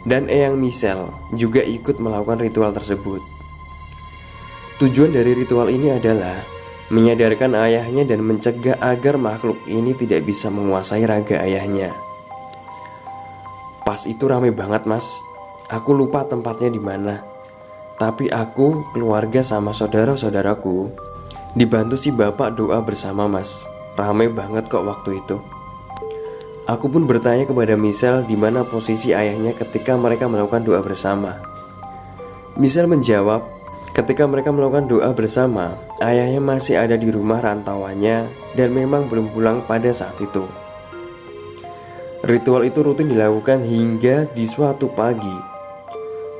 dan Eyang Michelle juga ikut melakukan ritual tersebut. Tujuan dari ritual ini adalah menyadarkan ayahnya dan mencegah agar makhluk ini tidak bisa menguasai raga ayahnya. Pas itu rame banget mas, aku lupa tempatnya di mana. Tapi aku, keluarga sama saudara-saudaraku dibantu si bapak doa bersama mas. Rame banget kok waktu itu. Aku pun bertanya kepada Michelle di mana posisi ayahnya ketika mereka melakukan doa bersama. Michelle menjawab, ketika mereka melakukan doa bersama, ayahnya masih ada di rumah rantauannya dan memang belum pulang pada saat itu. Ritual itu rutin dilakukan hingga di suatu pagi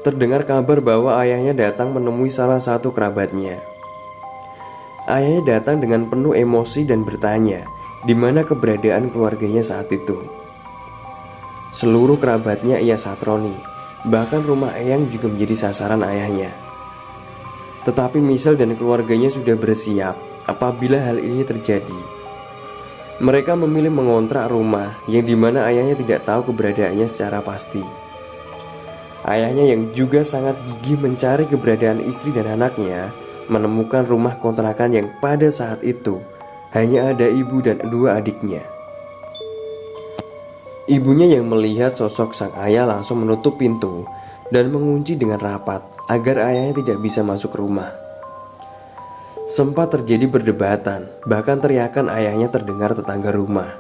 terdengar kabar bahwa ayahnya datang menemui salah satu kerabatnya. Ayahnya datang dengan penuh emosi dan bertanya di mana keberadaan keluarganya saat itu. Seluruh kerabatnya ia satroni, bahkan rumah Eyang juga menjadi sasaran ayahnya. Tetapi Michelle dan keluarganya sudah bersiap apabila hal ini terjadi. Mereka memilih mengontrak rumah yang dimana ayahnya tidak tahu keberadaannya secara pasti. Ayahnya yang juga sangat gigih mencari keberadaan istri dan anaknya menemukan rumah kontrakan yang pada saat itu hanya ada ibu dan 2 adiknya. Ibunya yang melihat sosok sang ayah langsung menutup pintu dan mengunci dengan rapat agar ayahnya tidak bisa masuk rumah. Sempat terjadi perdebatan, bahkan teriakan ayahnya terdengar tetangga rumah.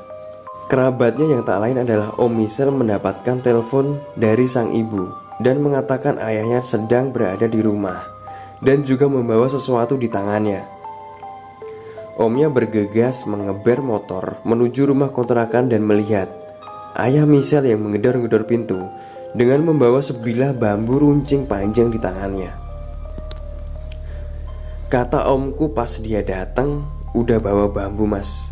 Kerabatnya yang tak lain adalah Om Michelle mendapatkan telepon dari sang ibu dan mengatakan ayahnya sedang berada di rumah dan juga membawa sesuatu di tangannya. Omnya bergegas mengeber motor menuju rumah kontrakan dan melihat ayah Michelle yang menggedor-gedor pintu dengan membawa sebilah bambu runcing panjang di tangannya. Kata omku pas dia datang, udah bawa bambu mas.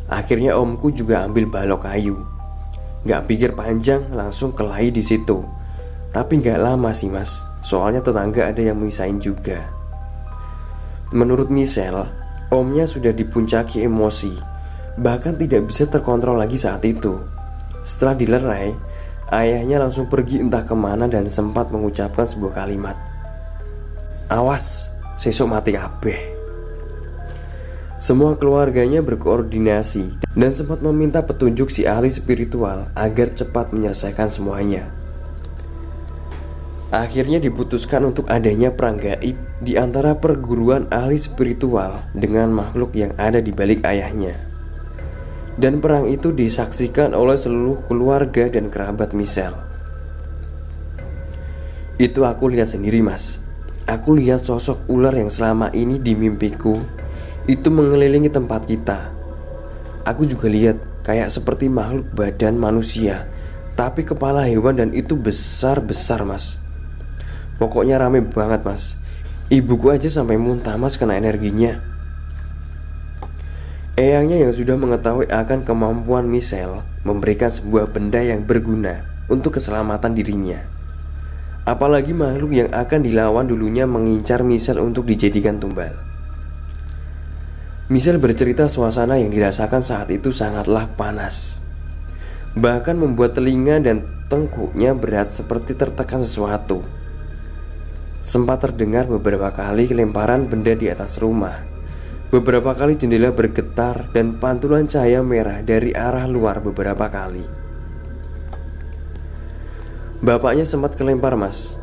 Akhirnya omku juga ambil balok kayu. Gak pikir panjang, langsung kelahi di situ. Tapi gak lama sih mas, soalnya tetangga ada yang misahin juga. Menurut Michelle, omnya sudah dipuncaki emosi, bahkan tidak bisa terkontrol lagi saat itu. Setelah dilerai, ayahnya langsung pergi entah kemana dan sempat mengucapkan sebuah kalimat, "Awas, sesuk mati kabeh." Semua keluarganya berkoordinasi dan sempat meminta petunjuk si ahli spiritual agar cepat menyelesaikan semuanya. Akhirnya diputuskan untuk adanya perang gaib di antara perguruan ahli spiritual dengan makhluk yang ada di balik ayahnya. Dan perang itu disaksikan oleh seluruh keluarga dan kerabat Michelle. Itu aku lihat sendiri mas. Aku lihat sosok ular yang selama ini di mimpiku itu mengelilingi tempat kita. Aku juga lihat kayak seperti makhluk badan manusia, tapi kepala hewan dan itu besar-besar mas. Pokoknya rame banget mas. Ibuku aja sampai muntah mas kena energinya. Eyangnya yang sudah mengetahui akan kemampuan Michelle memberikan sebuah benda yang berguna untuk keselamatan dirinya. Apalagi makhluk yang akan dilawan dulunya mengincar Michelle untuk dijadikan tumbal. Michelle bercerita suasana yang dirasakan saat itu sangatlah panas, bahkan membuat telinga dan tengkuknya berat seperti tertekan sesuatu. Sempat terdengar beberapa kali lemparan benda di atas rumah. Beberapa kali jendela bergetar dan pantulan cahaya merah dari arah luar beberapa kali. Bapaknya sempat kelempar mas,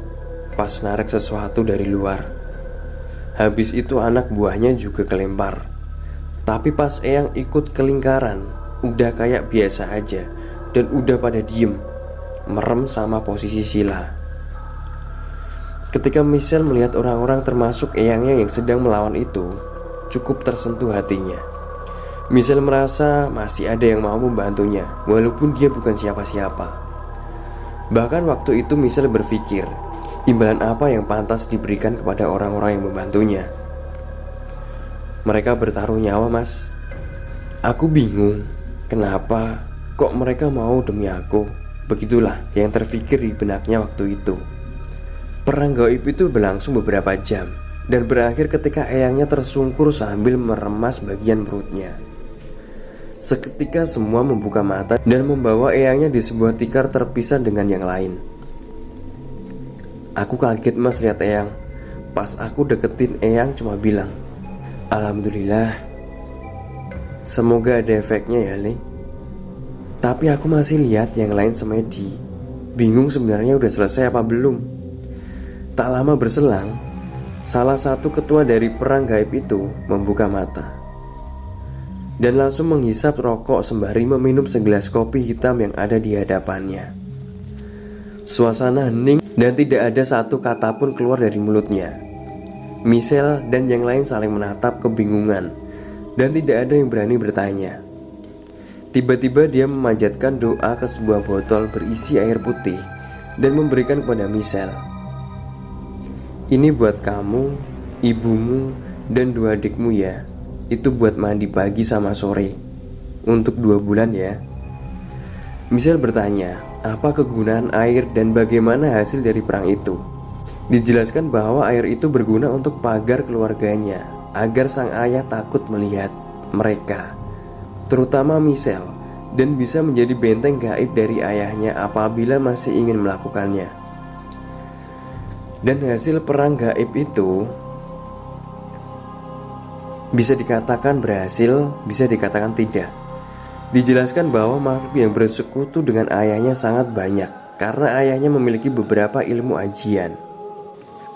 pas narik sesuatu dari luar. Habis itu anak buahnya juga kelempar. Tapi pas Eyang ikut ke lingkaran, udah kayak biasa aja dan udah pada diem, merem sama posisi sila. Ketika Michelle melihat orang-orang termasuk Eyangnya yang sedang melawan itu, cukup tersentuh hatinya. Michelle merasa masih ada yang mau membantunya, walaupun dia bukan siapa-siapa. Bahkan waktu itu Michelle berpikir, imbalan apa yang pantas diberikan kepada orang-orang yang membantunya. Mereka bertaruh nyawa, Mas. Aku bingung, kenapa kok mereka mau demi aku? Begitulah yang terfikir di benaknya waktu itu. Perang gaib itu berlangsung beberapa jam dan berakhir ketika Eyangnya tersungkur sambil meremas bagian perutnya. Seketika semua membuka mata dan membawa Eyangnya di sebuah tikar terpisah dengan yang lain. Aku kaget, Mas, lihat Eyang. Pas aku deketin Eyang cuma bilang, "Alhamdulillah. Semoga ada efeknya ya, Le." Tapi aku masih lihat yang lain semedi. Bingung sebenarnya udah selesai apa belum. Tak lama berselang, salah satu ketua dari perang gaib itu membuka mata dan langsung menghisap rokok sembari meminum segelas kopi hitam yang ada di hadapannya. Suasana hening dan tidak ada satu kata pun keluar dari mulutnya. Michelle dan yang lain saling menatap kebingungan dan tidak ada yang berani bertanya. Tiba-tiba dia memanjatkan doa ke sebuah botol berisi air putih dan memberikan kepada Michelle. "Ini buat kamu, ibumu, dan 2 adikmu ya. Itu buat mandi pagi sama sore. Untuk 2 bulan ya." Michelle bertanya, apa kegunaan air dan bagaimana hasil dari perang itu. Dijelaskan bahwa air itu berguna untuk pagar keluarganya, agar sang ayah takut melihat mereka, terutama Michelle, dan bisa menjadi benteng gaib dari ayahnya apabila masih ingin melakukannya. Dan hasil perang gaib itu bisa dikatakan berhasil, bisa dikatakan tidak. Dijelaskan bahwa makhluk yang bersekutu dengan ayahnya sangat banyak, karena ayahnya memiliki beberapa ilmu ajian.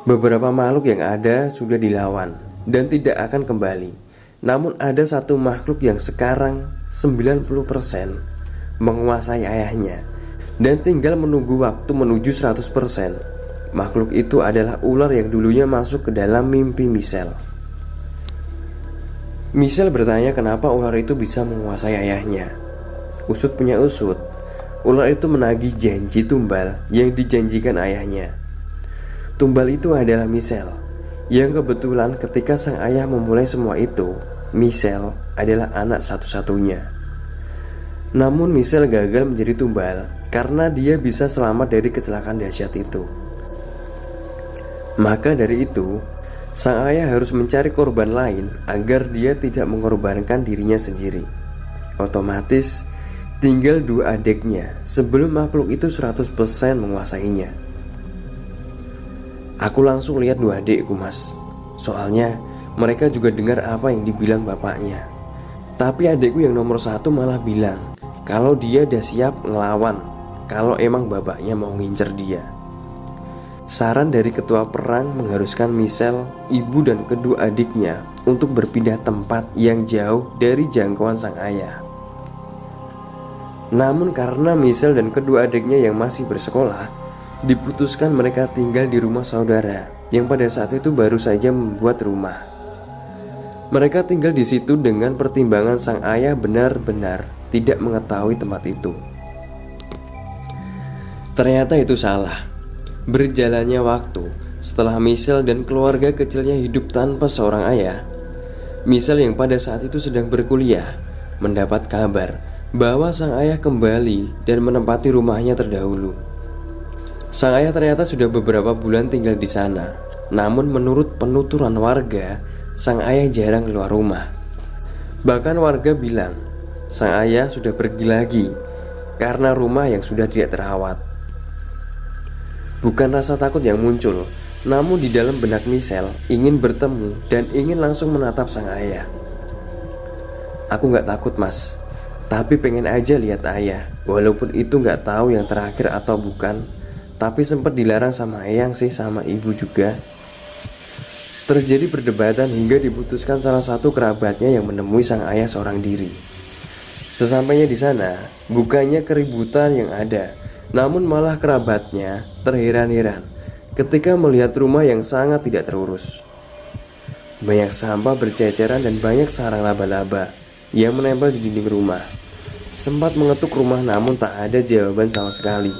Beberapa makhluk yang ada sudah dilawan dan tidak akan kembali. Namun ada satu makhluk yang sekarang 90% menguasai ayahnya dan tinggal menunggu waktu menuju 100%. Makhluk itu adalah ular yang dulunya masuk ke dalam mimpi Michelle. Michelle bertanya kenapa ular itu bisa menguasai ayahnya. Usut punya usut, ular itu menagih janji tumbal yang dijanjikan ayahnya. Tumbal itu adalah Michelle, yang kebetulan ketika sang ayah memulai semua itu, Michelle adalah anak satu-satunya. Namun Michelle gagal menjadi tumbal karena dia bisa selamat dari kecelakaan dahsyat itu. Maka dari itu, sang ayah harus mencari korban lain agar dia tidak mengorbankan dirinya sendiri. Otomatis tinggal 2 adiknya sebelum makhluk itu 100% menguasainya. Aku langsung lihat 2 adikku, Mas. Soalnya mereka juga dengar apa yang dibilang bapaknya. Tapi adikku yang nomor 1 malah bilang kalau dia udah siap ngelawan kalau emang bapaknya mau ngincer dia. Saran dari ketua perang mengharuskan Michelle, ibu dan kedua adiknya untuk berpindah tempat yang jauh dari jangkauan sang ayah. Namun karena Michelle dan kedua adiknya yang masih bersekolah, diputuskan mereka tinggal di rumah saudara yang pada saat itu baru saja membuat rumah. Mereka tinggal di situ dengan pertimbangan sang ayah benar-benar tidak mengetahui tempat itu. Ternyata itu salah. Berjalannya waktu, setelah Michelle dan keluarga kecilnya hidup tanpa seorang ayah, Michelle yang pada saat itu sedang berkuliah mendapat kabar bahwa sang ayah kembali dan menempati rumahnya terdahulu. Sang ayah ternyata sudah beberapa bulan tinggal di sana. Namun menurut penuturan warga, sang ayah jarang keluar rumah. Bahkan warga bilang sang ayah sudah pergi lagi karena rumah yang sudah tidak terawat. Bukan rasa takut yang muncul, namun di dalam benak Michelle ingin bertemu dan ingin langsung menatap sang ayah. "Aku gak takut, Mas, tapi pengen aja lihat ayah. Walaupun itu gak tahu yang terakhir atau bukan, tapi sempat dilarang sama Eyang sih, sama ibu juga." Terjadi perdebatan hingga diputuskan salah satu kerabatnya yang menemui sang ayah seorang diri. Sesampainya di sana, bukannya keributan yang ada, namun malah kerabatnya terheran-heran ketika melihat rumah yang sangat tidak terurus. Banyak sampah berceceran dan banyak sarang laba-laba yang menempel di dinding rumah. Sempat mengetuk rumah namun tak ada jawaban sama sekali.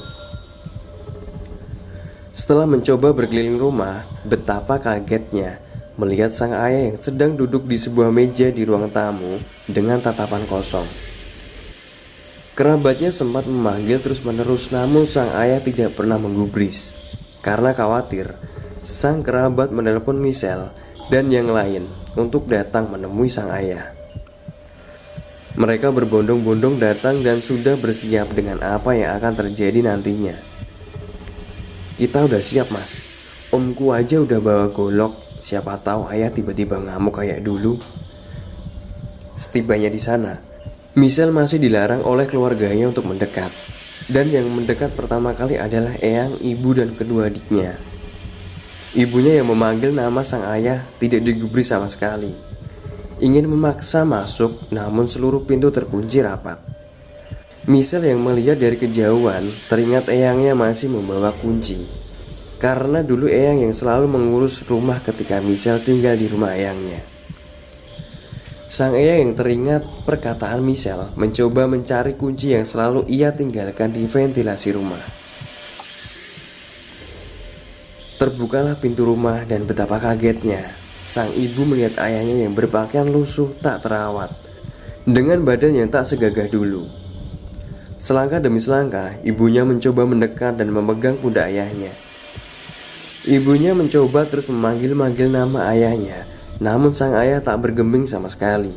Setelah mencoba berkeliling rumah, betapa kagetnya melihat sang ayah yang sedang duduk di sebuah meja di ruang tamu dengan tatapan kosong. Kerabatnya sempat memanggil terus-menerus namun sang ayah tidak pernah menggubris. Karena khawatir, sang kerabat menelepon Michelle dan yang lain untuk datang menemui sang ayah. Mereka berbondong-bondong datang dan sudah bersiap dengan apa yang akan terjadi nantinya. Kita udah siap mas, omku aja udah bawa golok, siapa tahu ayah tiba-tiba ngamuk kayak dulu. Setibanya di sana, Michelle masih dilarang oleh keluarganya untuk mendekat. Dan yang mendekat pertama kali adalah eyang, ibu dan kedua adiknya. Ibunya yang memanggil nama sang ayah tidak digubris sama sekali. Ingin memaksa masuk namun seluruh pintu terkunci rapat. Michelle yang melihat dari kejauhan teringat eyangnya masih membawa kunci. Karena dulu eyang yang selalu mengurus rumah ketika Michelle tinggal di rumah eyangnya. Sang eyang yang teringat perkataan Michelle mencoba mencari kunci yang selalu ia tinggalkan di ventilasi rumah. Terbukalah pintu rumah dan betapa kagetnya sang ibu melihat ayahnya yang berpakaian lusuh tak terawat, dengan badan yang tak segagah dulu. Selangkah demi selangkah, ibunya mencoba mendekat dan memegang pundak ayahnya. Ibunya mencoba terus memanggil-manggil nama ayahnya, namun sang ayah tak bergeming sama sekali.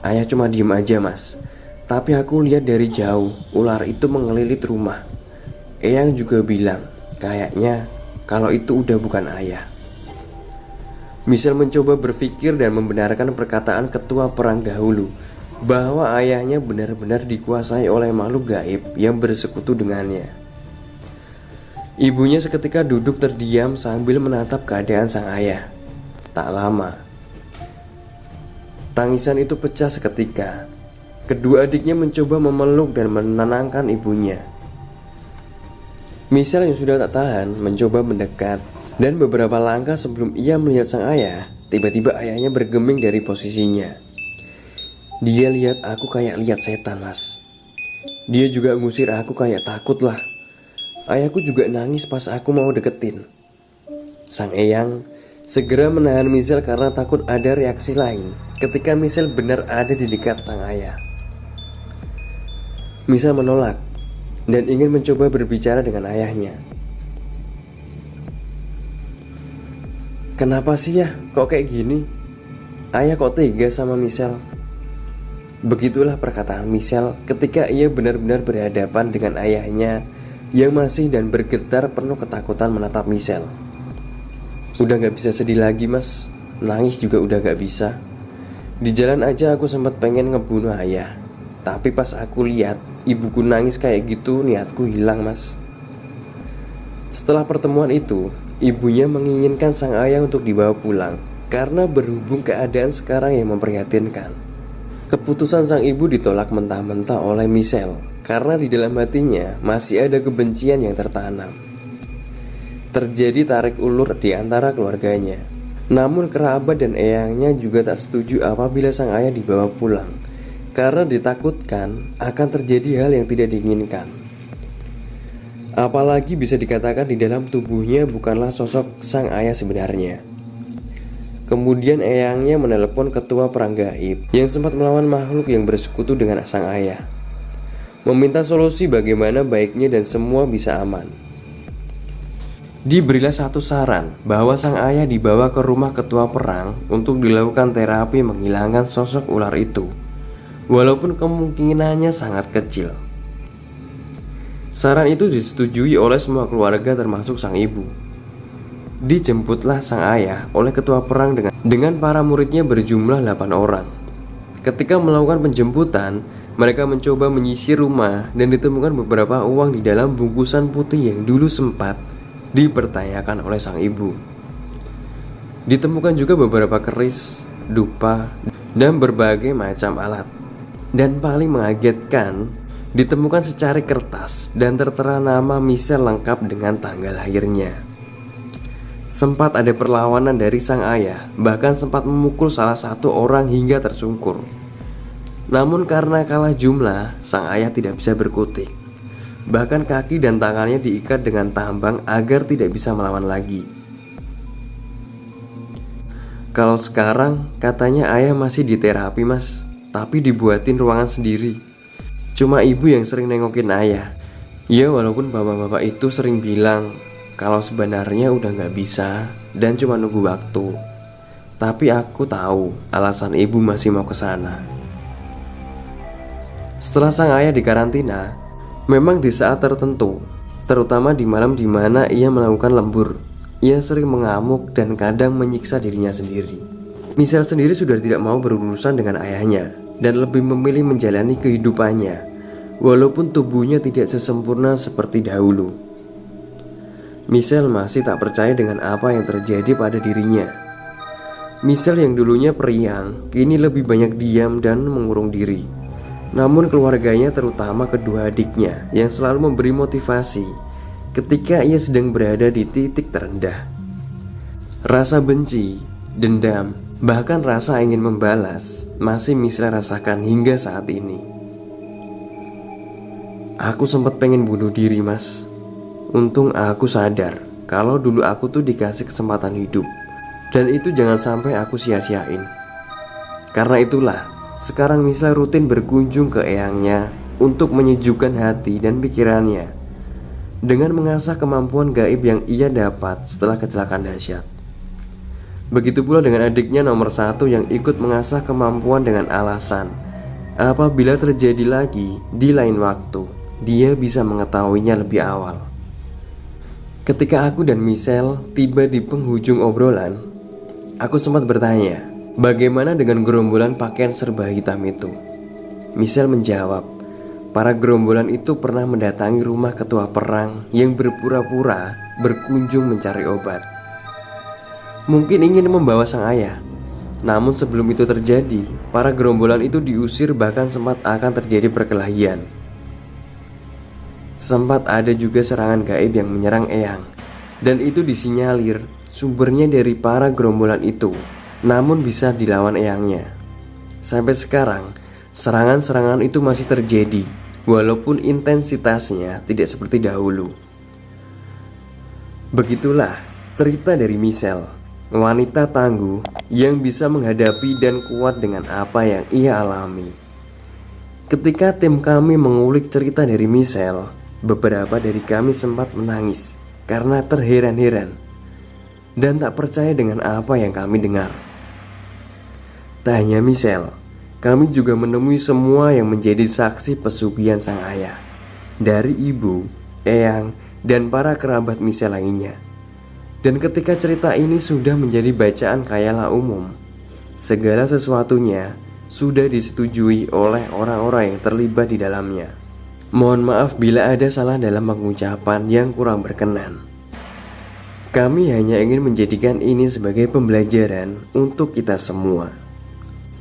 Ayah cuma diem aja mas, tapi aku lihat dari jauh ular itu mengelilit rumah. Eyang juga bilang, kayaknya kalau itu udah bukan ayah. Michelle mencoba berpikir dan membenarkan perkataan ketua perang dahulu, bahwa ayahnya benar-benar dikuasai oleh makhluk gaib yang bersekutu dengannya. Ibunya seketika duduk terdiam sambil menatap keadaan sang ayah. Tak lama, tangisan itu pecah seketika. Kedua adiknya mencoba memeluk dan menenangkan ibunya. Michelle yang sudah tak tahan mencoba mendekat, dan beberapa langkah sebelum ia melihat sang ayah, tiba-tiba ayahnya bergeming dari posisinya. Dia lihat aku kayak lihat setan mas. Dia juga ngusir aku kayak takut lah. Ayahku juga nangis pas aku mau deketin. Sang eyang segera menahan Michelle karena takut ada reaksi lain ketika Michelle benar ada di dekat sang ayah. Michelle menolak dan ingin mencoba berbicara dengan ayahnya. Kenapa sih ya kok kayak gini? Ayah kok tega sama Michelle? Begitulah perkataan Michelle ketika ia benar-benar berhadapan dengan ayahnya yang masih dan bergetar penuh ketakutan menatap Michelle. Udah gak bisa sedih lagi mas, nangis juga udah gak bisa. Di jalan aja aku sempat pengen ngebunuh ayah, tapi pas aku lihat ibuku nangis kayak gitu, niatku hilang mas. Setelah pertemuan itu, ibunya menginginkan sang ayah untuk dibawa pulang karena berhubung keadaan sekarang yang memprihatinkan. Keputusan sang ibu ditolak mentah-mentah oleh Michelle karena di dalam hatinya masih ada kebencian yang tertanam. Terjadi tarik ulur di antara keluarganya. Namun kerabat dan eyangnya juga tak setuju apabila sang ayah dibawa pulang karena ditakutkan akan terjadi hal yang tidak diinginkan. Apalagi bisa dikatakan di dalam tubuhnya bukanlah sosok sang ayah sebenarnya. Kemudian eyangnya menelepon ketua perang gaib yang sempat melawan makhluk yang bersekutu dengan sang ayah, meminta solusi bagaimana baiknya dan semua bisa aman. Diberilah satu saran bahwa sang ayah dibawa ke rumah ketua perang untuk dilakukan terapi menghilangkan sosok ular itu, walaupun kemungkinannya sangat kecil. Saran itu disetujui oleh semua keluarga termasuk sang ibu. Dijemputlah sang ayah oleh ketua perang dengan para muridnya berjumlah 8 orang. Ketika melakukan penjemputan, mereka mencoba menyisir rumah dan ditemukan beberapa uang di dalam bungkusan putih yang dulu sempat dipertanyakan oleh sang ibu. Ditemukan juga beberapa keris, dupa, dan berbagai macam alat. Dan paling mengagetkan, ditemukan secari kertas dan tertera nama Michelle lengkap dengan tanggal lahirnya. Sempat ada perlawanan dari sang ayah, bahkan sempat memukul salah satu orang hingga tersungkur. Namun karena kalah jumlah, sang ayah tidak bisa berkutik. Bahkan kaki dan tangannya diikat dengan tambang agar tidak bisa melawan lagi. Kalau sekarang katanya ayah masih di terapi mas, tapi dibuatin ruangan sendiri. Cuma ibu yang sering nengokin ayah. Ya walaupun bapak-bapak itu sering bilang kalau sebenarnya udah gak bisa dan cuma nunggu waktu. Tapi aku tahu alasan ibu masih mau ke sana. Setelah sang ayah dikarantina, memang di saat tertentu, terutama di malam di mana ia melakukan lembur, ia sering mengamuk dan kadang menyiksa dirinya sendiri. Michelle sendiri sudah tidak mau berurusan dengan ayahnya dan lebih memilih menjalani kehidupannya, walaupun tubuhnya tidak sesempurna seperti dahulu. Michelle masih tak percaya dengan apa yang terjadi pada dirinya. Michelle yang dulunya periang, kini lebih banyak diam dan mengurung diri. Namun keluarganya, terutama kedua adiknya, yang selalu memberi motivasi ketika ia sedang berada di titik terendah. Rasa benci, dendam, bahkan rasa ingin membalas masih Michelle rasakan hingga saat ini. Aku sempat pengen bunuh diri mas. Untung aku sadar kalau dulu aku tuh dikasih kesempatan hidup, dan itu jangan sampai aku sia-siain. Karena itulah sekarang Michelle rutin berkunjung ke eyangnya untuk menyejukkan hati dan pikirannya dengan mengasah kemampuan gaib yang ia dapat setelah kecelakaan dahsyat. Begitu pula dengan adiknya nomor 1 yang ikut mengasah kemampuan dengan alasan apabila terjadi lagi di lain waktu, dia bisa mengetahuinya lebih awal. Ketika aku dan Michelle tiba di penghujung obrolan, aku sempat bertanya, bagaimana dengan gerombolan pakaian serba hitam itu? Michelle menjawab, para gerombolan itu pernah mendatangi rumah ketua perang yang berpura-pura berkunjung mencari obat. Mungkin ingin membawa sang ayah. Namun sebelum itu terjadi, para gerombolan itu diusir, bahkan sempat akan terjadi perkelahian. Sempat ada juga serangan gaib yang menyerang eyang, dan itu disinyalir sumbernya dari para gerombolan itu, namun bisa dilawan eyangnya. Sampai sekarang, serangan-serangan itu masih terjadi, walaupun intensitasnya tidak seperti dahulu. Begitulah cerita dari Michelle, wanita tangguh yang bisa menghadapi dan kuat dengan apa yang ia alami. Ketika tim kami mengulik cerita dari Michelle, beberapa dari kami sempat menangis karena terheran-heran dan tak percaya dengan apa yang kami dengar. Tak hanya Michelle, kami juga menemui semua yang menjadi saksi pesugihan sang ayah, dari ibu, eyang, dan para kerabat Michelle lainnya. Dan ketika cerita ini sudah menjadi bacaan khayalah umum, segala sesuatunya sudah disetujui oleh orang-orang yang terlibat di dalamnya. Mohon maaf bila ada salah dalam pengucapan yang kurang berkenan. Kami hanya ingin menjadikan ini sebagai pembelajaran untuk kita semua.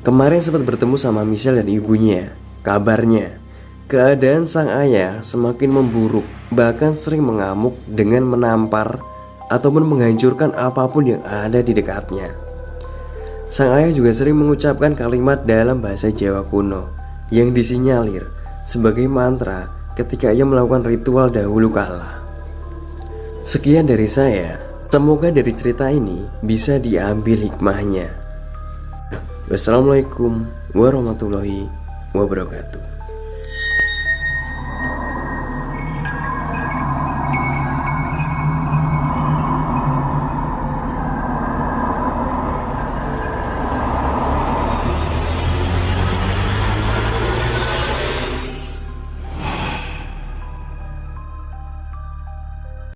Kemarin sempat bertemu sama Michelle dan ibunya. Kabarnya, keadaan sang ayah semakin memburuk, bahkan sering mengamuk dengan menampar ataupun menghancurkan apapun yang ada di dekatnya. Sang ayah juga sering mengucapkan kalimat dalam bahasa Jawa kuno yang disinyalir sebagai mantra ketika ia melakukan ritual dahulu kala. Sekian dari saya. Semoga dari cerita ini bisa diambil hikmahnya. Wassalamualaikum warahmatullahi wabarakatuh.